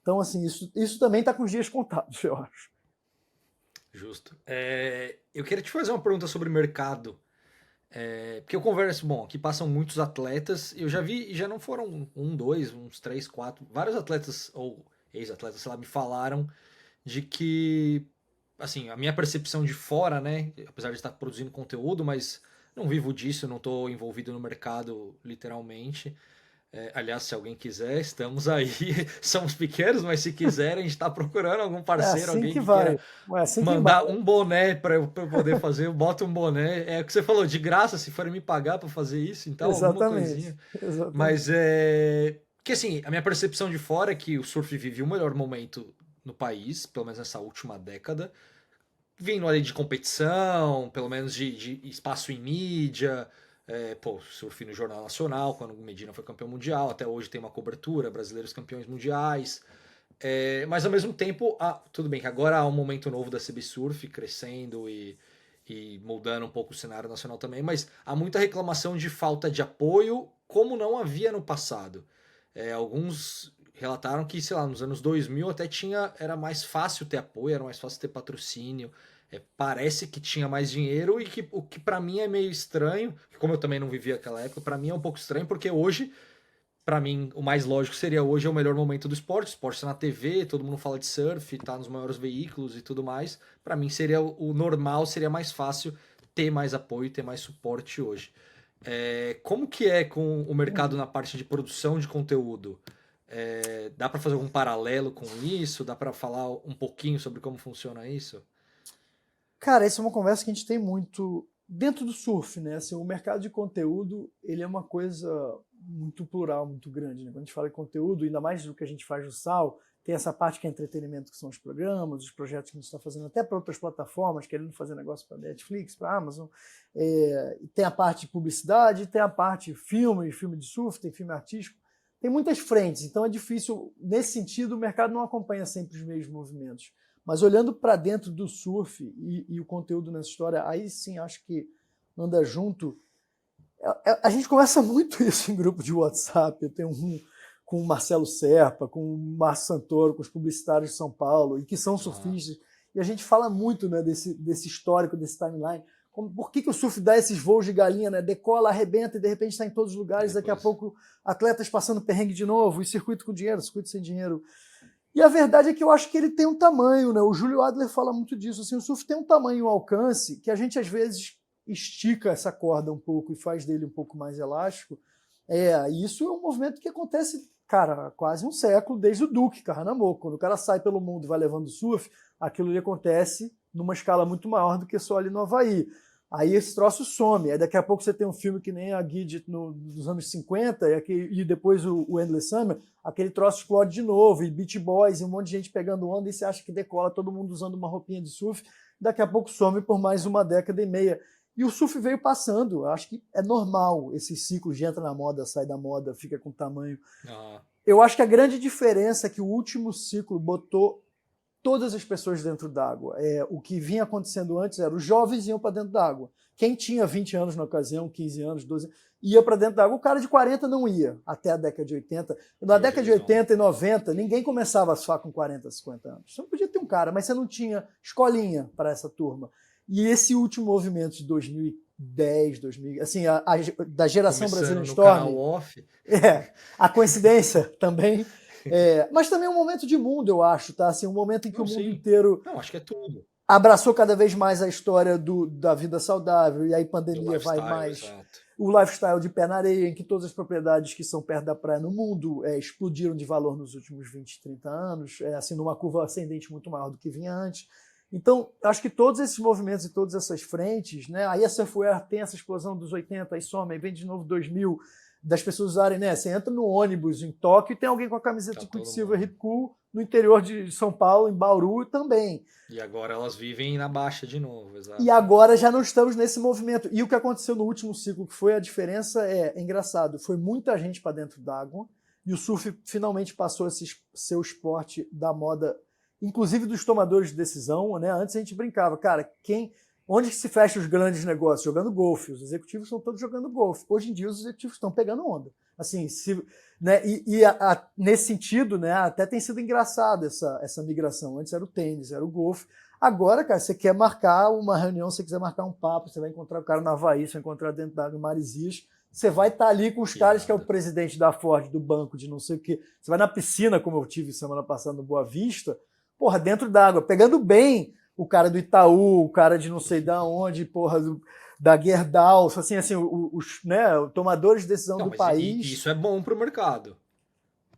Então, assim, isso também está com os dias contados, eu acho. Justo. Eu queria te fazer uma pergunta sobre mercado. Porque eu converso, bom, aqui passam muitos atletas, eu já vi, e já não foram um, dois, uns três, quatro, vários atletas, ou ex-atletas, sei lá, me falaram de que, assim, a minha percepção de fora, né, apesar de estar produzindo conteúdo, mas não vivo disso, não estou envolvido no mercado, literalmente. Aliás, se alguém quiser, estamos aí. Somos pequenos, mas se quiserem, a gente está procurando algum É parceiro, assim alguém que que vai. queira É assim que mandar embala. um boné para eu poder fazer, eu boto um boné. É o que você falou, de graça, se forem me pagar para fazer isso, então, alguma coisinha. Exatamente. Exatamente. Mas é. Que assim, a minha percepção de fora é que o surf vive o melhor momento no país, pelo menos nessa última década. Vindo ali de competição, pelo menos de espaço em mídia. Pô, surf no Jornal Nacional, quando o Medina foi campeão mundial, até hoje tem uma cobertura, brasileiros campeões mundiais. Mas ao mesmo tempo, tudo bem que agora há um momento novo da CB Surf crescendo e mudando um pouco o cenário nacional também, mas há muita reclamação de falta de apoio, como não havia no passado. Alguns relataram que, sei lá, nos anos 2000 até era mais fácil ter apoio, era mais fácil ter patrocínio. Parece que tinha mais dinheiro e que o que para mim é meio estranho, como eu também não vivia aquela época, para mim é um pouco estranho porque hoje para mim, o mais lógico seria hoje é o melhor momento do esporte. O esporte está na TV, todo mundo fala de surf, está nos maiores veículos e tudo mais. Para mim, seria o normal, seria mais fácil ter mais apoio, ter mais suporte hoje. Como que é com o mercado Uhum. na parte de produção de conteúdo? Dá para fazer algum paralelo com isso? Dá para falar um pouquinho sobre como funciona isso? Cara, essa é uma conversa que a gente tem muito dentro do surf, né? Assim, o mercado de conteúdo, ele é uma coisa muito plural, muito grande, né? Quando a gente fala em conteúdo, ainda mais do que a gente faz no SAL, tem essa parte que é entretenimento, que são os programas, os projetos que a gente está fazendo até para outras plataformas, querendo fazer negócio para Netflix, para Amazon. Tem a parte de publicidade, tem a parte filme de surf, tem filme artístico. Tem muitas frentes, então é difícil. Nesse sentido, o mercado não acompanha sempre os mesmos movimentos. Mas olhando para dentro do surf e o conteúdo nessa história, aí sim acho que anda junto. A gente conversa muito isso em grupo de WhatsApp. Eu tenho um com o Marcelo Serpa, com o Márcio Santoro, com os publicitários de São Paulo, e que são surfistas. E a gente fala muito, né, desse histórico, desse timeline. Por que o surf dá esses voos de galinha, né? Decola, arrebenta e de repente está em todos os lugares. Daqui a pouco atletas passando perrengue de novo, e circuito com dinheiro, circuito sem dinheiro. E a verdade é que eu acho que ele tem um tamanho, né? O Júlio Adler fala muito disso. Assim, o surf tem um tamanho, um alcance, que a gente às vezes estica essa corda um pouco e faz dele um pouco mais elástico. Isso é um movimento que acontece, cara, há quase um século, desde o Duque Kahanamoku. Quando o cara sai pelo mundo e vai levando surf, aquilo ali acontece numa escala muito maior do que só ali no Havaí. Aí esse troço some. Aí daqui a pouco você tem um filme que nem a Gidget nos anos 50 e depois o Endless Summer, aquele troço explode de novo, e Beach Boys, e um monte de gente pegando onda, e você acha que decola, todo mundo usando uma roupinha de surf, daqui a pouco some por mais uma década e meia. E o surf veio passando. Eu acho que é normal esses ciclos de entra na moda, sai da moda, fica com tamanho. Eu acho que a grande diferença é que o último ciclo botou todas as pessoas dentro d'água. O que vinha acontecendo antes era os jovens iam para dentro d'água. Quem tinha 20 anos na ocasião, 15 anos, 12, ia para dentro d'água. O cara de 40 não ia, até a década de 80. Na década de 80 e 90, ninguém começava a surfar com 40, 50 anos. Você não podia ter um cara, mas você não tinha escolinha para essa turma. E esse último movimento de 2010, 2000, assim, da geração brasileira Storm, a coincidência também, mas também um momento de mundo, eu acho, tá? Assim, um momento em que o mundo inteiro acho que é tudo. Abraçou cada vez mais a história da vida saudável, e aí pandemia vai mais. Exato. O lifestyle de pé na areia, em que todas as propriedades que são perto da praia no mundo explodiram de valor nos últimos 20, 30 anos, assim, numa curva ascendente muito maior do que vinha antes. Então, acho que todos esses movimentos e todas essas frentes, né? Aí a Surfwear tem essa explosão dos 80, aí some, aí vem de novo 2000, das pessoas usarem, né? Você entra no ônibus em Tóquio e tem alguém com a camiseta de Quicksilver Hip Cool no interior de São Paulo, em Bauru também. E agora elas vivem na baixa de novo, exato. E agora já não estamos nesse movimento. E o que aconteceu no último ciclo, que foi a diferença, é engraçado, foi muita gente para dentro d'água, e o surf finalmente passou a ser o esporte da moda, inclusive dos tomadores de decisão, né? Antes a gente brincava, cara, onde se fecha os grandes negócios? Jogando golfe. Os executivos estão todos jogando golfe. Hoje em dia os executivos estão pegando onda. Assim, né? Nesse sentido, né? Até tem sido engraçado essa migração. Antes era o tênis, era o golfe. Agora, cara, você quer marcar uma reunião, você quiser marcar um papo, você vai encontrar o cara na Havaí, você vai encontrar dentro da água em Maresias, você vai estar ali com os caras que é o presidente da Ford, do banco, de não sei o quê. Você vai na piscina, como eu tive semana passada no Boa Vista, porra, dentro d'água, pegando bem o cara do Itaú, o cara de não sei da onde, porra, da Gerdau, assim, os né, tomadores de decisão do país. Isso é bom pro mercado,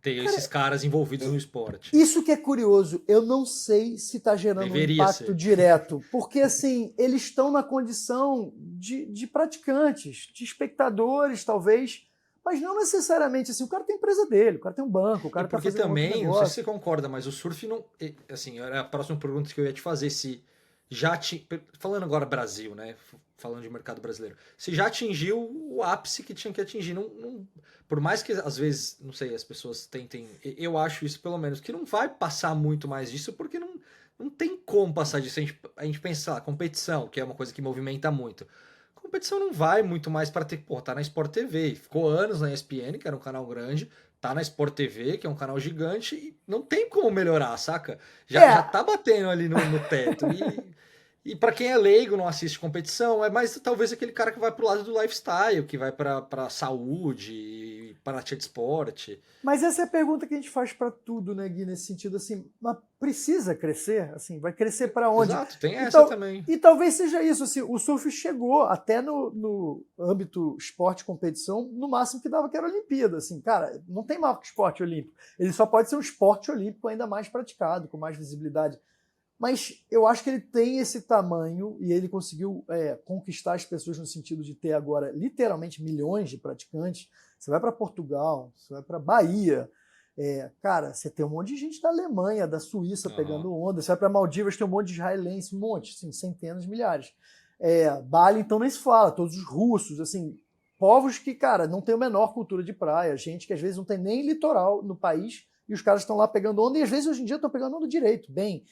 ter esses caras envolvidos no esporte. Isso que é curioso, eu não sei se está gerando um impacto direto, porque assim, eles estão na condição de praticantes, de espectadores, talvez, mas não necessariamente assim. O cara tem empresa dele, o cara tem um banco, o cara porque tá fazendo também, não sei se você concorda, mas o surf não, assim, era a próxima pergunta que eu ia te fazer, se já falando agora Brasil, né, falando de mercado brasileiro, se já atingiu o ápice que tinha que atingir, por mais que às vezes, não sei, as pessoas tentem, eu acho isso pelo menos, que não vai passar muito mais disso, porque não tem como passar disso. A gente pensa, sei lá, competição, que é uma coisa que movimenta muito. Competição não vai muito mais para ter, tá na Sport TV, ficou anos na ESPN, que era um canal grande, tá na Sport TV, que é um canal gigante, e não tem como melhorar, saca? Já tá batendo ali no teto. E para quem é leigo, não assiste competição, é mais talvez aquele cara que vai pro lado do lifestyle, que vai pra saúde, prática de esporte. Mas essa é a pergunta que a gente faz para tudo, né, Gui, nesse sentido, assim, mas precisa crescer? Assim, vai crescer para onde? Exato, tem essa também. E talvez seja isso, assim, o surf chegou até no âmbito esporte competição, no máximo que dava que era Olimpíada, assim, cara, não tem maior que esporte olímpico, ele só pode ser um esporte olímpico ainda mais praticado, com mais visibilidade. Mas eu acho que ele tem esse tamanho e ele conseguiu conquistar as pessoas no sentido de ter agora literalmente milhões de praticantes. Você vai para Portugal, você vai para Bahia, cara, você tem um monte de gente da Alemanha, da Suíça pegando onda. Você vai para Maldivas, tem um monte de israelense, um monte, assim, centenas, milhares. Bali, então, nem se fala, todos os russos, assim, povos que, cara, não tem a menor cultura de praia, gente que às vezes não tem nem litoral no país e os caras estão lá pegando onda e às vezes hoje em dia estão pegando onda direito, bem.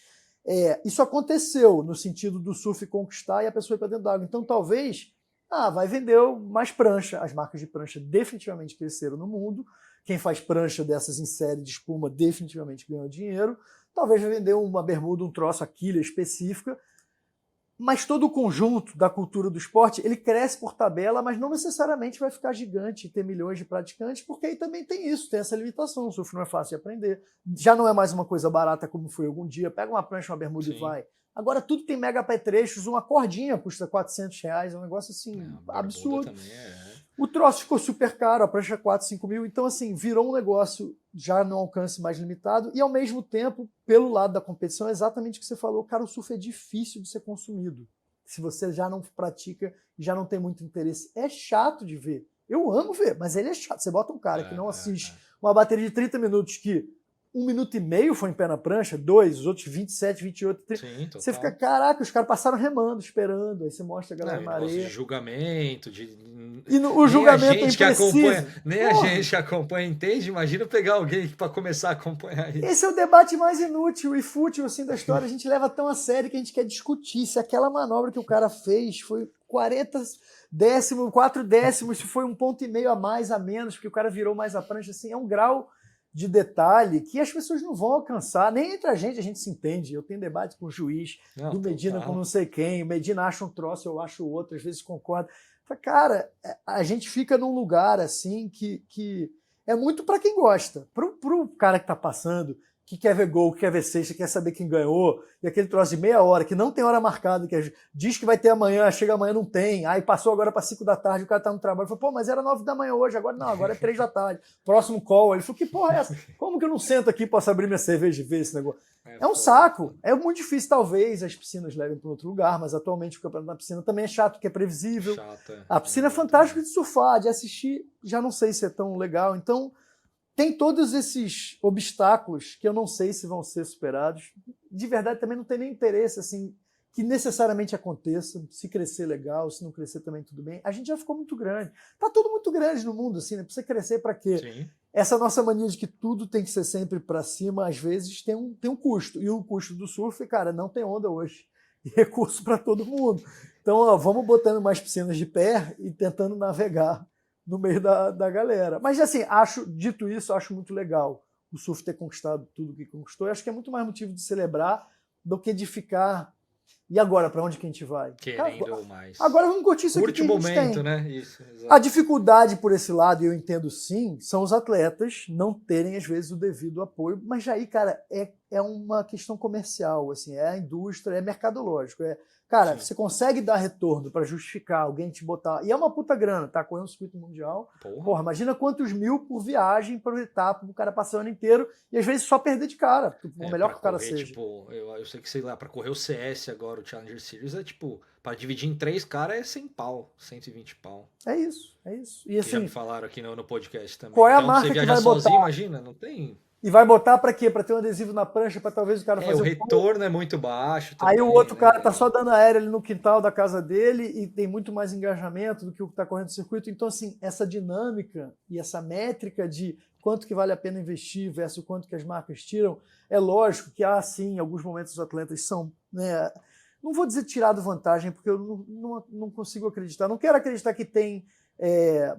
Isso aconteceu no sentido do surf conquistar e a pessoa ir para dentro d'água. Então, talvez, vai vender mais prancha. As marcas de prancha definitivamente cresceram no mundo. Quem faz prancha dessas em série de espuma definitivamente ganhou dinheiro. Talvez vai vender uma bermuda, um troço, a quilha específica. Mas todo o conjunto da cultura do esporte, ele cresce por tabela, mas não necessariamente vai ficar gigante e ter milhões de praticantes, porque aí também tem isso, tem essa limitação. O surf não é fácil de aprender. Já não é mais uma coisa barata como foi algum dia. Pega uma prancha, uma bermuda e vai. Agora tudo tem mega apetrechos, uma cordinha custa R$400, é um negócio assim, absurdo. O troço ficou super caro, a prancha 4, 5 mil, então assim, virou um negócio já no alcance mais limitado e ao mesmo tempo, pelo lado da competição, é exatamente o que você falou, cara, o surf é difícil de ser consumido. Se você já não pratica e já não tem muito interesse, é chato de ver. Eu amo ver, mas ele é chato. Você bota um cara que não assiste uma bateria de 30 minutos que 1 minuto e meio foi em pé na prancha, 2, os outros 27, 28, 30. Sim, você fica, caraca, os caras passaram remando, esperando. Aí você mostra a galera na areia. De julgamento, o julgamento é impreciso. Nem a gente que acompanha entende. Imagina pegar alguém para começar a acompanhar isso. Esse é o debate mais inútil e fútil assim, da história. A gente leva tão a sério que a gente quer discutir se aquela manobra que o cara fez foi 40 décimos, 4 décimos, se foi 1,5 ponto a mais, a menos, porque o cara virou mais a prancha. Assim, é um grau de detalhe que as pessoas não vão alcançar, nem entre a gente se entende. Eu tenho debate com o juiz, do Medina com não sei quem, o Medina acha um troço, eu acho outro, às vezes concordo. Cara, a gente fica num lugar assim que é muito para quem gosta. Pro cara que tá passando, que quer ver gol, que quer ver sexta, quer saber quem ganhou, e aquele troço de meia hora, que não tem hora marcada, que diz que vai ter amanhã, chega amanhã, não tem, aí passou agora para 5 da tarde, o cara tá no trabalho, falou, pô, mas era 9 da manhã hoje, agora não, agora é 3 da tarde, próximo call, ele falou, que porra é essa? Como que eu não sento aqui, posso abrir minha cerveja e ver esse negócio? É um saco, é muito difícil, talvez as piscinas levem para outro lugar, mas atualmente o campeonato na piscina também é chato, porque é previsível. A piscina é fantástica de surfar, de assistir, já não sei se é tão legal, então tem todos esses obstáculos que eu não sei se vão ser superados. De verdade, também não tem nem interesse assim, que necessariamente aconteça. Se crescer, legal. Se não crescer, também tudo bem. A gente já ficou muito grande. Tá tudo muito grande no mundo, assim, né? Precisa crescer para quê? Sim. Essa nossa mania de que tudo tem que ser sempre para cima, às vezes tem um custo. E o custo do surf, cara, não tem onda hoje. E recurso para todo mundo. Então, vamos botando mais piscinas de pé e tentando navegar no meio da galera. Mas, assim, dito isso, acho muito legal o surf ter conquistado tudo que conquistou. Eu acho que é muito mais motivo de celebrar do que de ficar... E agora, para onde que a gente vai? Querendo mais. Agora vamos curtir isso aqui que a gente momento, tem. Né? Isso, exato. A dificuldade por esse lado, e eu entendo sim, são os atletas não terem, às vezes, o devido apoio. Mas já aí, cara, é uma questão comercial, assim, é a indústria, é mercadológico. Cara, sim, você consegue dar retorno para justificar alguém te botar... E é uma puta grana, tá? Correndo um circuito mundial. Porra, imagina quantos mil por viagem, por etapa, o cara passar o ano inteiro e às vezes só perder de cara. O melhor que o cara seja. Tipo, eu sei que, sei lá, para correr o CS agora, o Challenger Series, é tipo, para dividir em 3 caras é 100 pau, 120 pau. É isso. E assim, já me falaram aqui no podcast também. Qual é a marca você que viajar vai sozinho, botar? Imagina, não tem... E vai botar para quê? Para ter um adesivo na prancha, para talvez o cara fazer o retorno é muito baixo também, aí o outro né, cara tá só dando aéreo ali no quintal da casa dele e tem muito mais engajamento do que o que tá correndo no circuito. Então, assim, essa dinâmica e essa métrica de quanto que vale a pena investir versus quanto que as marcas tiram, é lógico que sim, em alguns momentos os atletas são, né, não vou dizer tirado vantagem, porque eu não consigo acreditar. Não quero acreditar que tem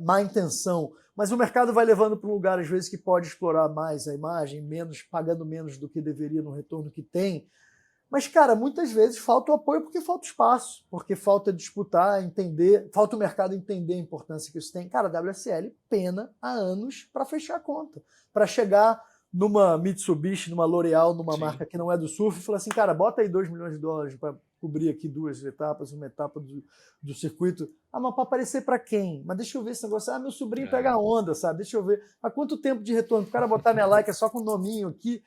má intenção, mas o mercado vai levando para um lugar, às vezes, que pode explorar mais a imagem, pagando menos do que deveria no retorno que tem. Mas, cara, muitas vezes falta o apoio porque falta espaço, porque falta disputar, entender, falta o mercado entender a importância que isso tem. Cara, a WSL pena há anos para fechar a conta, para chegar numa Mitsubishi, numa L'Oréal, numa Sim. marca que não é do surf e falar assim, cara, bota aí $2 milhões para cobrir aqui 2 etapas, uma etapa do circuito. Ah, mas para aparecer para quem? Mas deixa eu ver esse negócio. Ah, meu sobrinho pega onda, sabe? Deixa eu ver. Há quanto tempo de retorno? O cara botar minha like é só com o nominho aqui.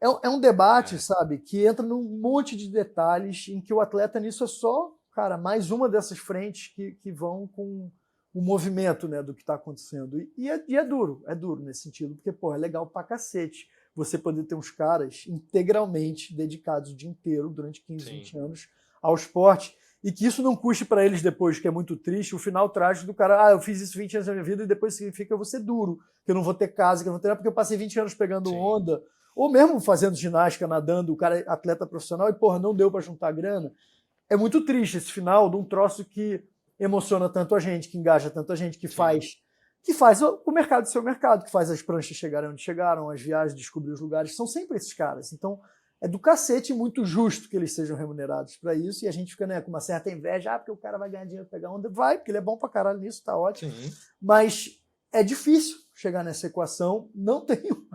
É um debate, sabe, que entra num monte de detalhes em que o atleta nisso é só, cara, mais uma dessas frentes que vão com o movimento, né, do que está acontecendo. E é duro nesse sentido, porque, pô, é legal pra cacete você poder ter uns caras integralmente dedicados o dia inteiro, durante 15, Sim. 20 anos, ao esporte, e que isso não custe para eles depois, que é muito triste, o final trágico do cara, eu fiz isso 20 anos da minha vida e depois significa que eu vou ser duro, que eu não vou ter casa, que eu não vou ter nada, porque eu passei 20 anos pegando onda, ou mesmo fazendo ginástica, nadando, o cara é atleta profissional e, porra, não deu para juntar grana. É muito triste esse final de um troço que emociona tanto a gente, que engaja tanto a gente, que faz o mercado ser o mercado, que faz as pranchas chegarem onde chegaram, as viagens, descobrir os lugares, são sempre esses caras. Então, é do cacete muito justo que eles sejam remunerados para isso, e a gente fica, né, com uma certa inveja, porque o cara vai ganhar dinheiro, pegar onda, vai, porque ele é bom pra caralho nisso, tá ótimo. Sim. Mas é difícil chegar nessa equação, não tenho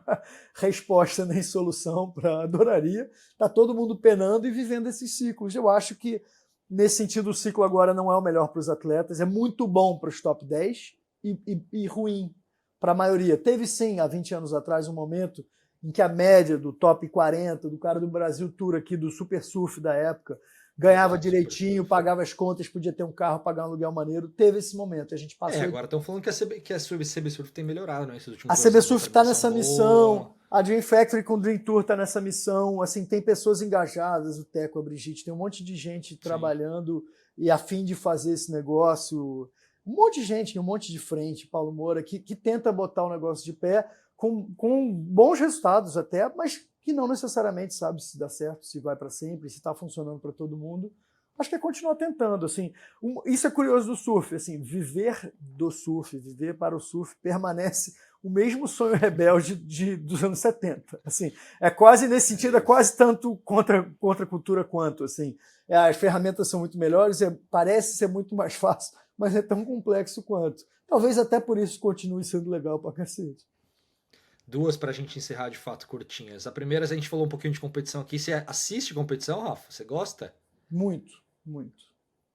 resposta nem solução para adoraria, tá todo mundo penando e vivendo esses ciclos. Eu acho que, nesse sentido, o ciclo agora não é o melhor para os atletas, é muito bom para os top 10 e ruim para a maioria. Teve sim, há 20 anos atrás, um momento em que a média do top 40, do cara do Brasil Tour aqui, do Super Surf da época, ganhava direitinho, pagava as contas, podia ter um carro, pagar um aluguel maneiro. Teve esse momento. A gente passou. Agora estão falando que a CB Surf tem melhorado, né? Esses últimos A CB Surf está nessa missão. A Dream Factory com o Dream Tour está nessa missão. Assim, tem pessoas engajadas, o Teco, a Brigitte, tem um monte de gente trabalhando e a fim de fazer esse negócio. Um monte de gente, um monte de frente, Paulo Moura, que tenta botar o negócio de pé com bons resultados até, mas que não necessariamente sabe se dá certo, se vai para sempre, se está funcionando para todo mundo. Acho que é continuar tentando. Assim, isso é curioso do surf. Assim, viver do surf, viver para o surf, permanece o mesmo sonho rebelde dos anos 70. Assim, é quase nesse sentido, é quase tanto contra a cultura quanto. Assim, as ferramentas são muito melhores, parece ser muito mais fácil, mas é tão complexo quanto. Talvez até por isso continue sendo legal pra cacete. Duas para a gente encerrar de fato curtinhas. A primeira, a gente falou um pouquinho de competição aqui. Você assiste competição, Rafa? Você gosta? Muito.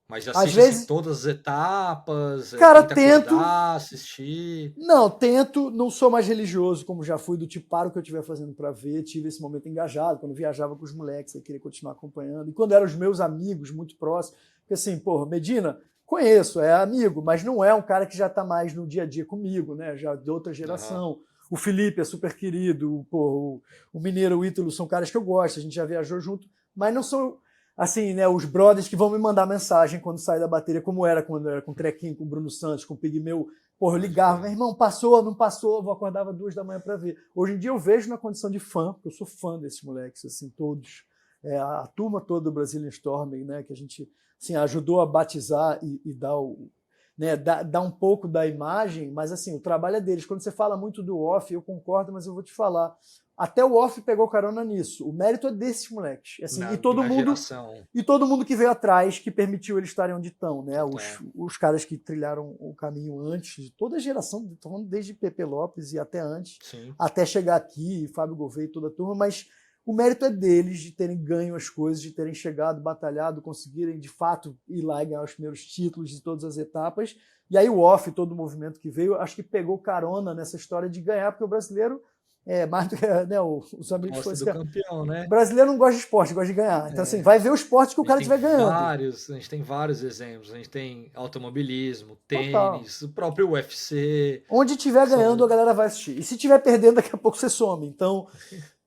Mas Às assiste vezes, assim, todas as etapas, cara, tenta tento. acordar, assistir. Não, tento, não sou mais religioso como já fui, do tipo, para o que eu estiver fazendo para ver, tive esse momento engajado, quando viajava com os moleques, eu queria continuar acompanhando, e quando eram os meus amigos muito próximos, porque assim, porra, Medina, conheço, é amigo, mas não é um cara que já está mais no dia a dia comigo, né, já de outra geração. O Felipe é super querido, porra, o Mineiro, o Ítalo, são caras que eu gosto, a gente já viajou junto, mas não são assim, né, os brothers que vão me mandar mensagem quando sair da bateria, como era quando era com o Trequinho, com o Bruno Santos, com o Pigmeu. Porra, eu ligava, meu irmão, passou, não passou, eu acordava 2 da manhã para ver. Hoje em dia eu vejo na condição de fã, porque eu sou fã desses moleques, assim, todos. A turma toda do Brazilian Storming, né, que a gente assim, ajudou a batizar e dar né, dá um pouco da imagem, mas assim, o trabalho é deles. Quando você fala muito do off, eu concordo, mas eu vou te falar. Até o off pegou carona nisso. O mérito é desses moleques. Assim, e todo mundo que veio atrás, que permitiu eles estarem onde estão, né? Os caras que trilharam o caminho antes, de toda a geração, desde Pepe Lopes e até antes, até chegar aqui, Fábio Gouveia e toda a turma, mas o mérito é deles de terem ganho as coisas, de terem chegado, batalhado, conseguirem de fato ir lá e ganhar os primeiros títulos de todas as etapas. E aí o off, todo o movimento que veio, acho que pegou carona nessa história de ganhar, porque o brasileiro mais do que, né, os amigos gosta do campeão, né? O brasileiro não gosta de esporte, gosta de ganhar. Então, assim, vai ver o esporte que o cara estiver ganhando. A gente tem vários exemplos. A gente tem automobilismo, tênis, o próprio UFC. Onde estiver ganhando, a galera vai assistir. E se estiver perdendo, daqui a pouco você some. Então,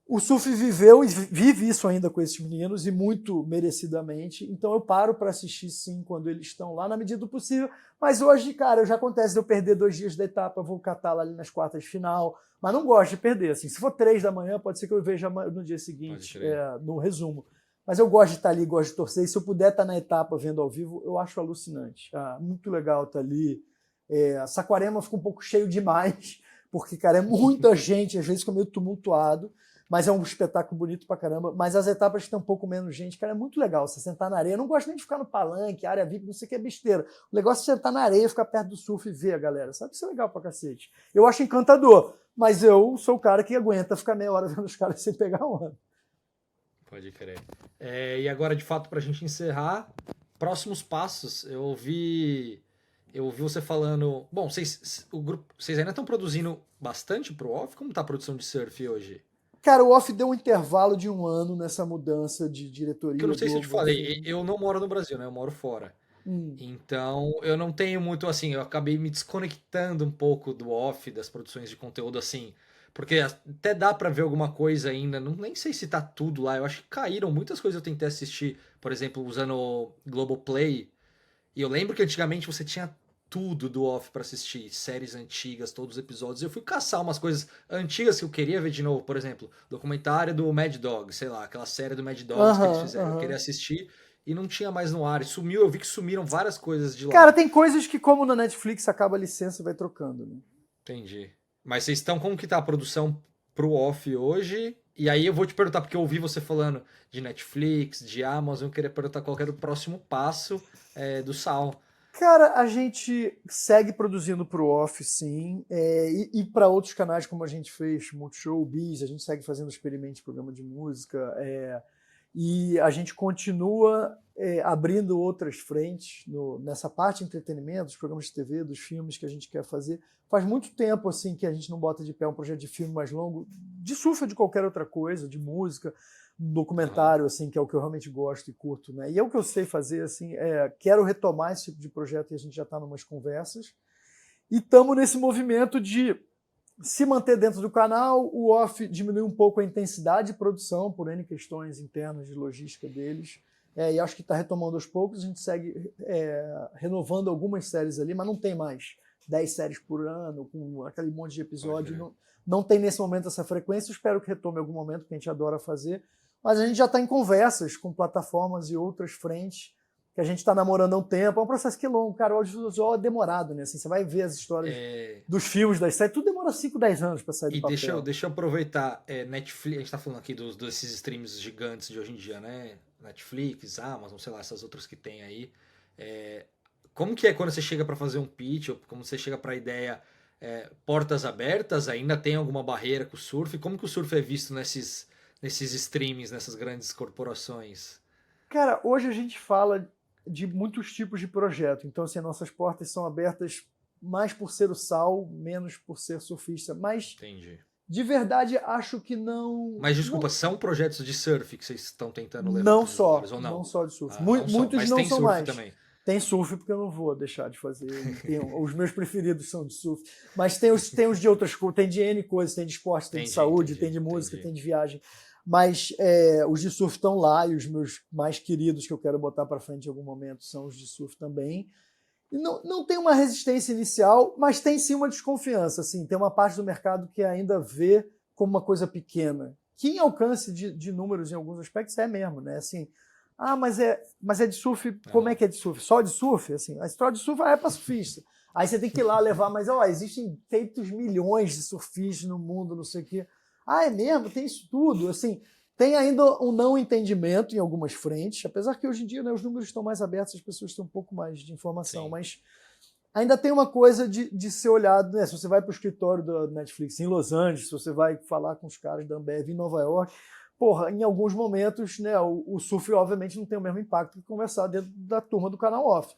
o surf viveu e vive isso ainda com esses meninos, e muito merecidamente. Então eu paro para assistir sim quando eles estão lá, na medida do possível. Mas hoje, cara, já acontece de eu perder 2 dias da etapa, vou catar lá ali nas quartas de final. Mas não gosto de perder. Assim, se for 3 da manhã, pode ser que eu veja no dia seguinte, no resumo. Mas eu gosto de estar ali, gosto de torcer. E se eu puder estar na etapa vendo ao vivo, eu acho alucinante. Muito legal estar ali. Saquarema fica um pouco cheio demais, porque, cara, é muita gente, às vezes fica meio tumultuado. mas é um espetáculo bonito pra caramba. Mas as etapas que tem um pouco menos gente, cara, é muito legal você sentar na areia. Eu não gosto nem de ficar no palanque, área VIP, não sei o que, é besteira. O negócio é sentar na areia, ficar perto do surf e ver a galera, sabe? Isso é legal pra cacete. Eu acho encantador, mas eu sou o cara que aguenta ficar meia hora vendo os caras sem pegar onda. Pode crer. E agora, de fato, pra gente encerrar, próximos passos. Eu ouvi você falando. Bom, vocês ainda estão produzindo bastante pro off? Como tá a produção de surf hoje? Cara, o Off deu um intervalo de 1 ano nessa mudança de Que eu não diretoria sei se eu do te falei, Bonfim. eu não moro no Brasil, né? Eu moro fora. Hum. Então, eu não tenho muito assim, eu acabei me desconectando um pouco do off, das produções de conteúdo assim, porque até dá pra ver alguma coisa ainda, não, nem sei se tá tudo lá, eu acho que caíram muitas coisas eu tentei assistir, por exemplo, usando o Globoplay, e eu lembro que antigamente você tinha tudo do off pra assistir, séries antigas, todos os episódios. Eu fui caçar umas coisas antigas que eu queria ver de novo, por exemplo, documentário do Mad Dog, sei lá, aquela série do Mad Dogs que eles Aham, fizeram. Eu queria aham. assistir e não tinha mais no ar. E sumiu, eu vi que sumiram várias coisas de Cara, lá. tem coisas que, como na Netflix, acaba a licença e vai trocando, né? Entendi. Mas vocês estão, como que tá a produção pro off hoje? E aí eu vou te perguntar, porque eu ouvi você falando de Netflix, de Amazon, eu queria perguntar qual que era o próximo passo do Sal. Cara, a gente segue produzindo pro Off, sim, e para outros canais, como a gente fez Multishow, Biz, a gente segue fazendo experimentos de programa de música, e a gente continua abrindo outras frentes nessa parte de entretenimento, dos programas de TV, dos filmes que a gente quer fazer. Faz muito tempo assim que a gente não bota de pé um projeto de filme mais longo, de surf ou de qualquer outra coisa, de música, um Aham. documentário, assim, que é o que eu realmente gosto e curto, né? E é o que eu sei fazer, assim, quero retomar esse tipo de projeto e a gente já está em umas conversas. E estamos nesse movimento de se manter dentro do canal, o off diminui um pouco a intensidade de produção por N questões internas de logística deles. E acho que está retomando aos poucos, a gente segue renovando algumas séries ali, mas não tem mais 10 séries por ano, com aquele monte de Pode episódio. crer. Não tem nesse momento essa frequência, espero que retome em algum momento, que a gente adora fazer. Mas a gente já está em conversas com plataformas e outras frentes que a gente está namorando há um tempo. É um processo que é longo, cara. O audiovisual é demorado, né? Assim, você vai ver as histórias É, dos filmes, das séries, tudo demora 5, 10 anos para sair do E papel. deixa eu aproveitar, Netflix, a gente tá falando aqui desses streams gigantes de hoje em dia, né? Netflix, Amazon, sei lá, essas outras que tem aí. É, como que é quando você chega para fazer um pitch, ou como você chega para a ideia, portas abertas, ainda tem alguma barreira com o surf? Como que o surf é visto nesses streamings, nessas grandes corporações? Cara, hoje a gente fala de muitos tipos de projeto. Então, assim, nossas portas são abertas mais por ser o Sal, menos por ser surfista. Mas, Entendi. de verdade, acho que não. Mas desculpa, Não, são projetos de surf que vocês estão tentando levar não para os lugares, só, ou não não? só de surf. Ah, não só, Muitos mas não tem são surf mais. também. Tem surf porque eu não vou deixar de fazer. Os meus preferidos são de surf. Mas tem os de outras coisas, tem de N coisas, tem de esporte, tem de Entendi, saúde, tem entendi, de música, entendi. tem de viagem. Mas os de surf estão lá e os meus mais queridos que eu quero botar para frente em algum momento são os de surf também. E não tem uma resistência inicial, mas tem sim uma desconfiança. Assim, tem uma parte do mercado que ainda vê como uma coisa pequena, que em alcance de números em alguns aspectos é mesmo, né? Assim, mas é de surf, como é Aham. que é de surf? Só de surf? Assim, a história de surf é para surfista. Aí você tem que ir lá levar, mas existem feitos milhões de surfistas no mundo, não sei o quê. Ah, é mesmo? Tem isso tudo. Assim, tem ainda um não entendimento em algumas frentes, apesar que hoje em dia, né, os números estão mais abertos, as pessoas têm um pouco mais de informação, Sim. mas ainda tem uma coisa de ser olhado, né? Se você vai para o escritório da Netflix em Los Angeles, se você vai falar com os caras da Ambev em Nova York, porra, em alguns momentos, né, o surf obviamente não tem o mesmo impacto que conversar dentro da turma do canal off.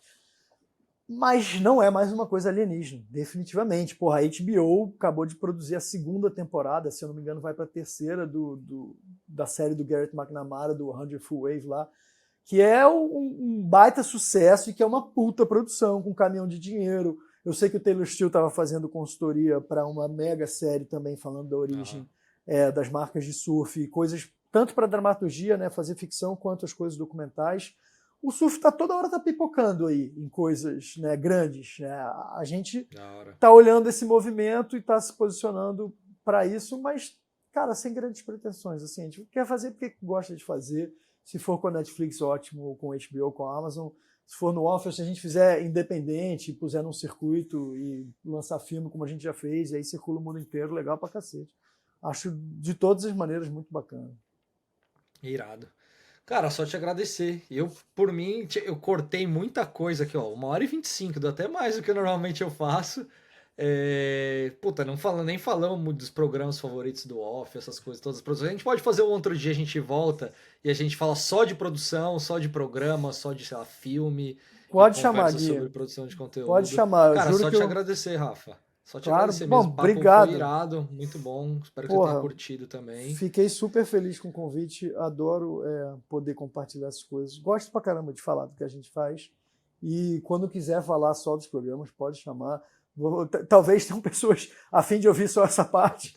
Mas não é mais uma coisa alienígena, definitivamente. Porra, a HBO acabou de produzir a segunda temporada, se eu não me engano vai para a terceira da série do Garrett McNamara, do 100 Full Wave lá, que é um baita sucesso e que é uma puta produção, com um caminhão de dinheiro. Eu sei que o Taylor Steele estava fazendo consultoria para uma mega série também, falando da Aham. origem das marcas de surf e coisas, tanto para dramaturgia, né, fazer ficção, quanto as coisas documentais. O surf toda hora tá pipocando aí em coisas, né, grandes. Né? A gente Da hora. tá olhando esse movimento e tá se posicionando para isso, mas, cara, sem grandes pretensões. Assim, a gente quer fazer porque gosta de fazer. Se for com a Netflix, ótimo, com a HBO, com a Amazon. Se for no Office, se a gente fizer independente, puser num circuito e lançar filme como a gente já fez, e aí circula o mundo inteiro, legal pra cacete. acho de todas as maneiras muito bacana. Irado. Cara, só te agradecer. Eu, por mim, eu cortei muita coisa aqui, ó. 1h25, dá até mais do que normalmente eu faço. Puta, não falando, nem falamos muito dos programas favoritos do Off, essas coisas todas. A gente pode fazer um outro dia, a gente volta e a gente fala só de produção, só de programa, só de, sei lá, filme e Pode chamar, conversa Gui. sobre produção de Pode conteúdo. chamar. Eu Cara, juro só que te eu. agradecer, Rafa. Só te Claro. agradecer Bom, mesmo. O papo foi obrigado. irado, muito bom. Espero que você tenha Porra, curtido também. fiquei super feliz com o convite. Adoro poder compartilhar essas coisas. Gosto pra caramba de falar do que a gente faz. E quando quiser falar só dos programas, pode chamar. Talvez tenham pessoas a fim de ouvir só essa parte.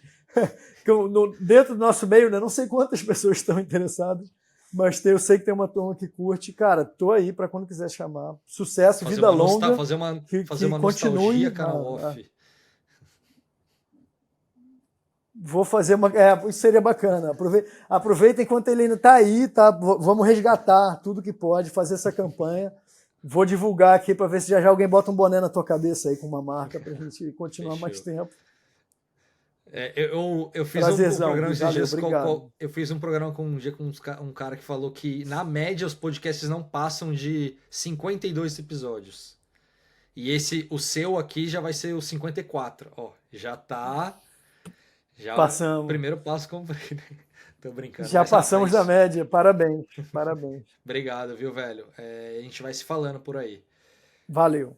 Dentro do nosso meio, né? Não sei quantas pessoas estão interessadas, mas eu sei que tem uma turma que curte. Cara, tô aí para quando quiser chamar. Sucesso, Fazer vida uma longa. fazer Que uma continue. nostalgia, canal off. Vou fazer uma. Isso seria bacana. Aproveita enquanto ele ainda está aí, tá? Vamos resgatar tudo que pode, fazer essa campanha. Vou divulgar aqui para ver se já alguém bota um boné na tua cabeça aí com uma marca para a gente continuar mais tempo. Eu fiz Prazerzão, um programa esses dias obrigado. eu fiz um programa com um dia com um cara que falou que na média os podcasts não passam de 52 episódios. E o seu aqui já vai ser o 54. Ó, já tá. Já Passamos. o primeiro passo comprei. Tô brincando. Já Mas, passamos Rafa, da média. Parabéns. Parabéns. Obrigado, viu, velho? A gente vai se falando por aí. Valeu.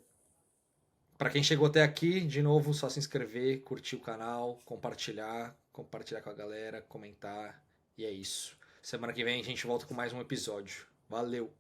Para quem chegou até aqui, de novo, só se inscrever, curtir o canal, compartilhar com a galera, comentar. E é isso. Semana que vem a gente volta com mais um episódio. Valeu!